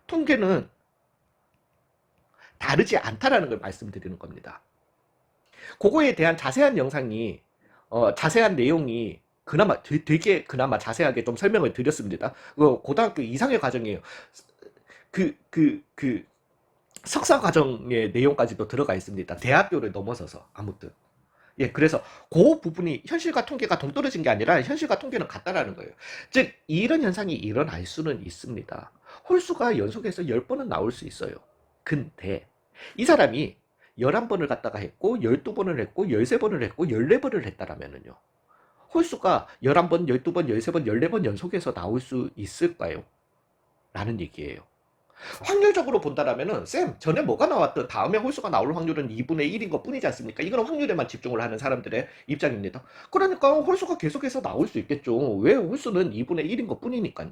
[SPEAKER 1] 통계는 다르지 않다라는 걸 말씀드리는 겁니다. 그거에 대한 자세한 영상이, 자세한 내용이 그나마 되게 그나마 자세하게 좀 설명을 드렸습니다. 고등학교 이상의 과정이에요. 그 석사 과정의 내용까지도 들어가 있습니다. 대학교를 넘어서서 아무튼 예, 그래서 그 부분이 현실과 통계가 동떨어진 게 아니라 현실과 통계는 같다라는 거예요. 즉 이런 현상이 일어날 수는 있습니다. 홀수가 연속해서 10번은 나올 수 있어요. 근데 이 사람이 11번을 갖다가 했고 12번을 했고 13번을 했고 14번을 했다라면은요. 홀수가 11번, 12번, 13번, 14번 연속해서 나올 수 있을까요? 라는 얘기예요. 확률적으로 본다라면은 쌤 전에 뭐가 나왔든 다음에 홀수가 나올 확률은 2분의 1인 것 뿐이지 않습니까? 이건 확률에만 집중을 하는 사람들의 입장입니다. 그러니까 홀수가 계속해서 나올 수 있겠죠. 왜 홀수는 2분의 1인 것 뿐이니까요.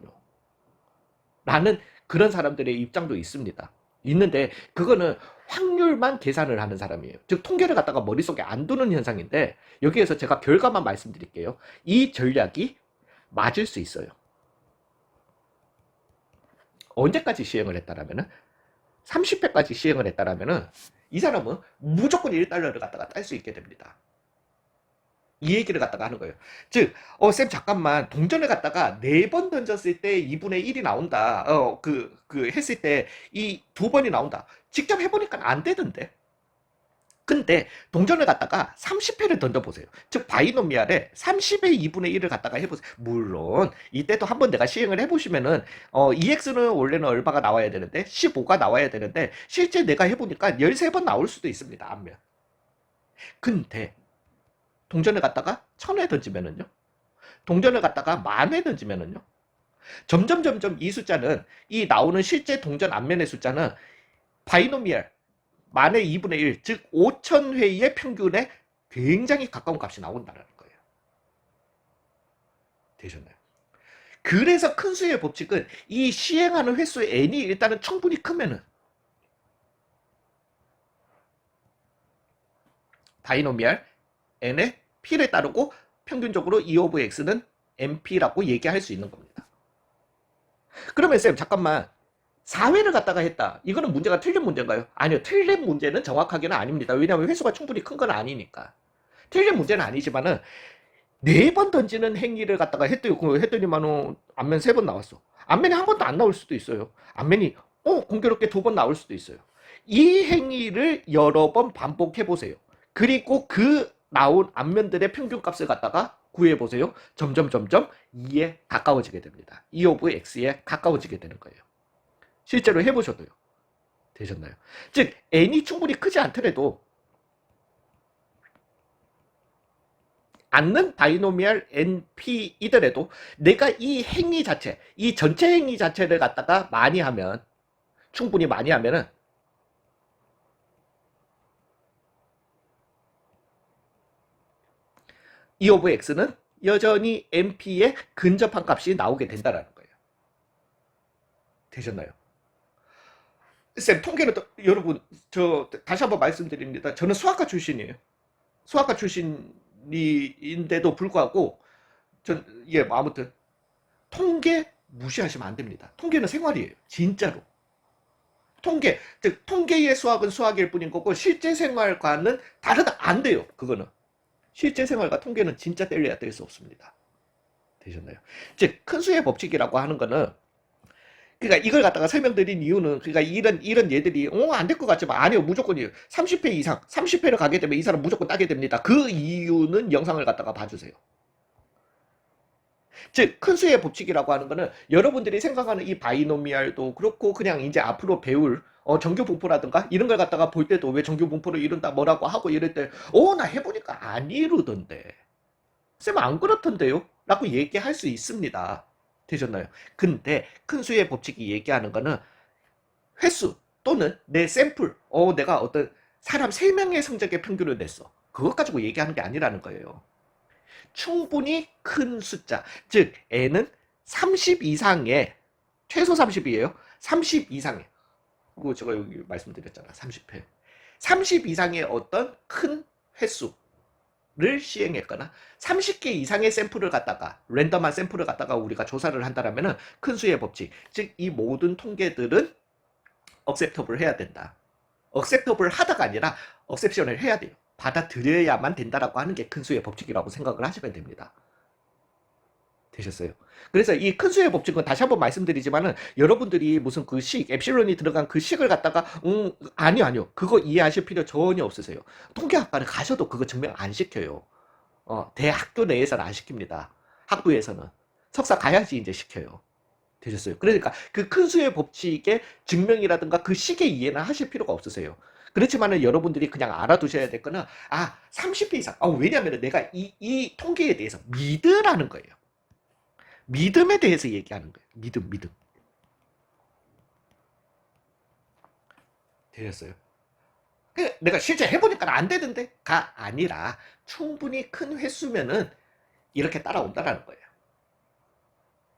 [SPEAKER 1] 라는 그런 사람들의 입장도 있습니다. 있는데 그거는 확률만 계산을 하는 사람이에요. 즉 통계를 갖다가 머릿속에 안 두는 현상인데 여기에서 제가 결과만 말씀드릴게요. 이 전략이 맞을 수 있어요. 언제까지 시행을 했다라면은 30회까지 시행을 했다라면은 이 사람은 무조건 1달러를 갖다가 딸 수 있게 됩니다. 이 얘기를 갖다가 하는 거예요. 즉, 쌤 잠깐만 동전을 갖다가 4번 던졌을 때 2분의 1이 나온다. 했을 때 이 2번이 나온다. 직접 해보니까 안 되던데. 근데 동전을 갖다가 30회를 던져보세요. 즉 바이노미알에 30의 2분의 1을 갖다가 해보세요. 물론 이때도 한번 내가 시행을 해보시면은 EX는 원래는 얼마가 나와야 되는데 15가 나와야 되는데 실제 내가 해보니까 13번 나올 수도 있습니다. 앞면. 근데 동전을 갖다가 1000회 던지면은요. 동전을 갖다가 10,000회 던지면은요. 점점 이 숫자는 이 나오는 실제 동전 앞면의 숫자는 바이노미알 만의 2분의 1, 즉 5,000회의 평균에 굉장히 가까운 값이 나온다는 거예요. 되셨나요? 그래서 큰 수의 법칙은 이 시행하는 횟수의 n이 일단은 충분히 크면은 바이노미알 n의 p를 따르고 평균적으로 E of x는 np라고 얘기할 수 있는 겁니다. 그러면 쌤 잠깐만 4회를 갖다가 했다. 이거는 문제가 틀린 문제인가요? 아니요. 틀린 문제는 정확하게는 아닙니다. 왜냐하면 횟수가 충분히 큰 건 아니니까. 틀린 문제는 아니지만은 4번 던지는 행위를 갖다가 했더니만은 앞면 3번 나왔어. 앞면이 한 번도 안 나올 수도 있어요. 앞면이 공교롭게 2번 나올 수도 있어요. 이 행위를 여러 번 반복해 보세요. 그리고 그 나온 앞면들의 평균값을 갖다가 구해보세요. 점점 2에 가까워지게 됩니다. E of x에 가까워지게 되는 거예요. 실제로 해보셔도요. 되셨나요? 즉 n이 충분히 크지 않더라도 않는 바이노미알 np이더라도 내가 이 행위 자체, 이 전체 행위 자체를 갖다가 많이 하면 충분히 많이 하면은 E of x는 여전히 np에 근접한 값이 나오게 된다는 거예요. 되셨나요? 쌤 통계는 여러분 저 다시 한번 말씀드립니다. 저는 수학과 출신이에요. 수학과 출신인데도 불구하고 아무튼 통계 무시하시면 안 됩니다. 통계는 생활이에요. 진짜로. 즉 통계의 수학은 수학일 뿐인 거고 실제 생활과는 다르다. 안 돼요. 그거는. 실제 생활과 통계는 진짜 뗄래야 뗄 수 없습니다. 되셨나요? 즉, 큰 수의 법칙이라고 하는 거는, 그러니까 이걸 갖다가 설명드린 이유는, 그러니까 이런 얘들이, 안 될 것 같지만, 아니요, 무조건이에요. 30회 이상, 30회를 가게 되면 이 사람 무조건 따게 됩니다. 그 이유는 영상을 갖다가 봐주세요. 즉, 큰 수의 법칙이라고 하는 거는 여러분들이 생각하는 이 바이노미알도 그렇고, 그냥 이제 앞으로 배울 정규 분포라든가 이런 걸 갖다가 볼 때도 왜 정규 분포를 이룬다 뭐라고 하고 이럴 때, 나 해보니까 안 이루던데. 쌤 안 그렇던데요? 라고 얘기할 수 있습니다. 되셨나요? 근데 큰 수의 법칙이 얘기하는 거는 횟수 또는 내 샘플, 내가 어떤 사람 3명의 성적의 평균을 냈어. 그것 가지고 얘기하는 게 아니라는 거예요. 충분히 큰 숫자, 즉 n은 30 이상의, 최소 30이에요. 30 이상의, 그거 제가 여기 말씀드렸잖아. 30회. 30 이상의 어떤 큰 횟수를 시행했거나 30개 이상의 샘플을 갖다가, 랜덤한 샘플을 갖다가 우리가 조사를 한다라면은 큰 수의 법칙, 즉 이 모든 통계들은 억셉터블 해야 된다. 억셉터블 하다가 아니라 억셉션을 해야 돼요. 받아들여야만 된다라고 하는 게 큰 수의 법칙이라고 생각을 하시면 됩니다. 되셨어요? 그래서 이 큰 수의 법칙은 다시 한번 말씀드리지만은, 여러분들이 무슨 그 식, 엡실론이 들어간 그 식을 갖다가 아니요. 그거 이해하실 필요 전혀 없으세요. 통계학과를 가셔도 그거 증명 안 시켜요. 대학교 내에서는 안 시킵니다. 학부에서는. 석사 가야지 이제 시켜요. 되셨어요? 그러니까 그 큰 수의 법칙의 증명이라든가 그 식의 이해는 하실 필요가 없으세요. 그렇지만은 여러분들이 그냥 알아두셔야 될 거는, 30배 이상. 왜냐하면 내가 이 통계에 대해서 믿으라는 거예요. 믿음에 대해서 얘기하는 거예요. 믿음. 되셨어요? 내가 실제 해보니까 안 되던데가 아니라 충분히 큰 횟수면은 이렇게 따라온다라는 거예요.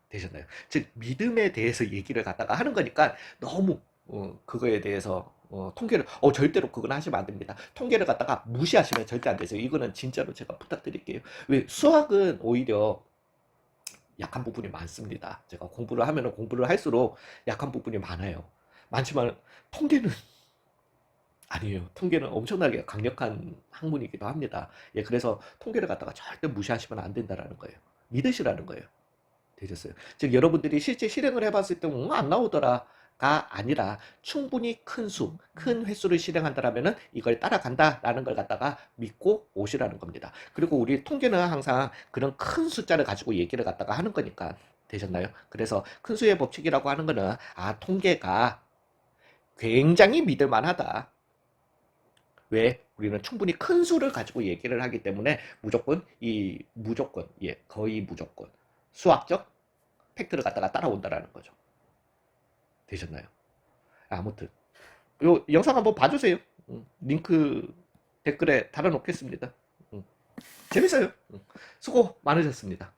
[SPEAKER 1] 되셨나요? 즉 믿음에 대해서 얘기를 갖다가 하는 거니까 너무 그거에 대해서 통계를 절대로 그건 하시면 안 됩니다. 통계를 갖다가 무시하시면 절대 안 되세요. 이거는 진짜로 제가 부탁드릴게요. 왜 수학은 오히려 약한 부분이 많습니다. 제가 공부를 하면 공부를 할수록 약한 부분이 많아요. 많지만 통계는 아니에요. 통계는 엄청나게 강력한 학문이기도 합니다. 예, 그래서 통계를 갖다가 절대 무시하시면 안 된다라는 거예요. 믿으시라는 거예요. 되셨어요. 즉 여러분들이 실제 실행을 해봤을 때 안 나오더라가 아니라 충분히 큰 수, 큰 횟수를 실행한다라면은 이걸 따라간다라는 걸 갖다가 믿고 오시라는 겁니다. 그리고 우리 통계는 항상 그런 큰 숫자를 가지고 얘기를 갖다가 하는 거니까. 되셨나요? 그래서 큰 수의 법칙이라고 하는 거는 통계가 굉장히 믿을 만하다. 왜? 우리는 충분히 큰 수를 가지고 얘기를 하기 때문에 무조건, 예, 거의 무조건 수학적 팩트를 갖다가 따라온다라는 거죠. 되셨나요? 아무튼 요 영상 한번 봐주세요. 링크 댓글에 달아놓겠습니다. 재밌어요. 수고 많으셨습니다.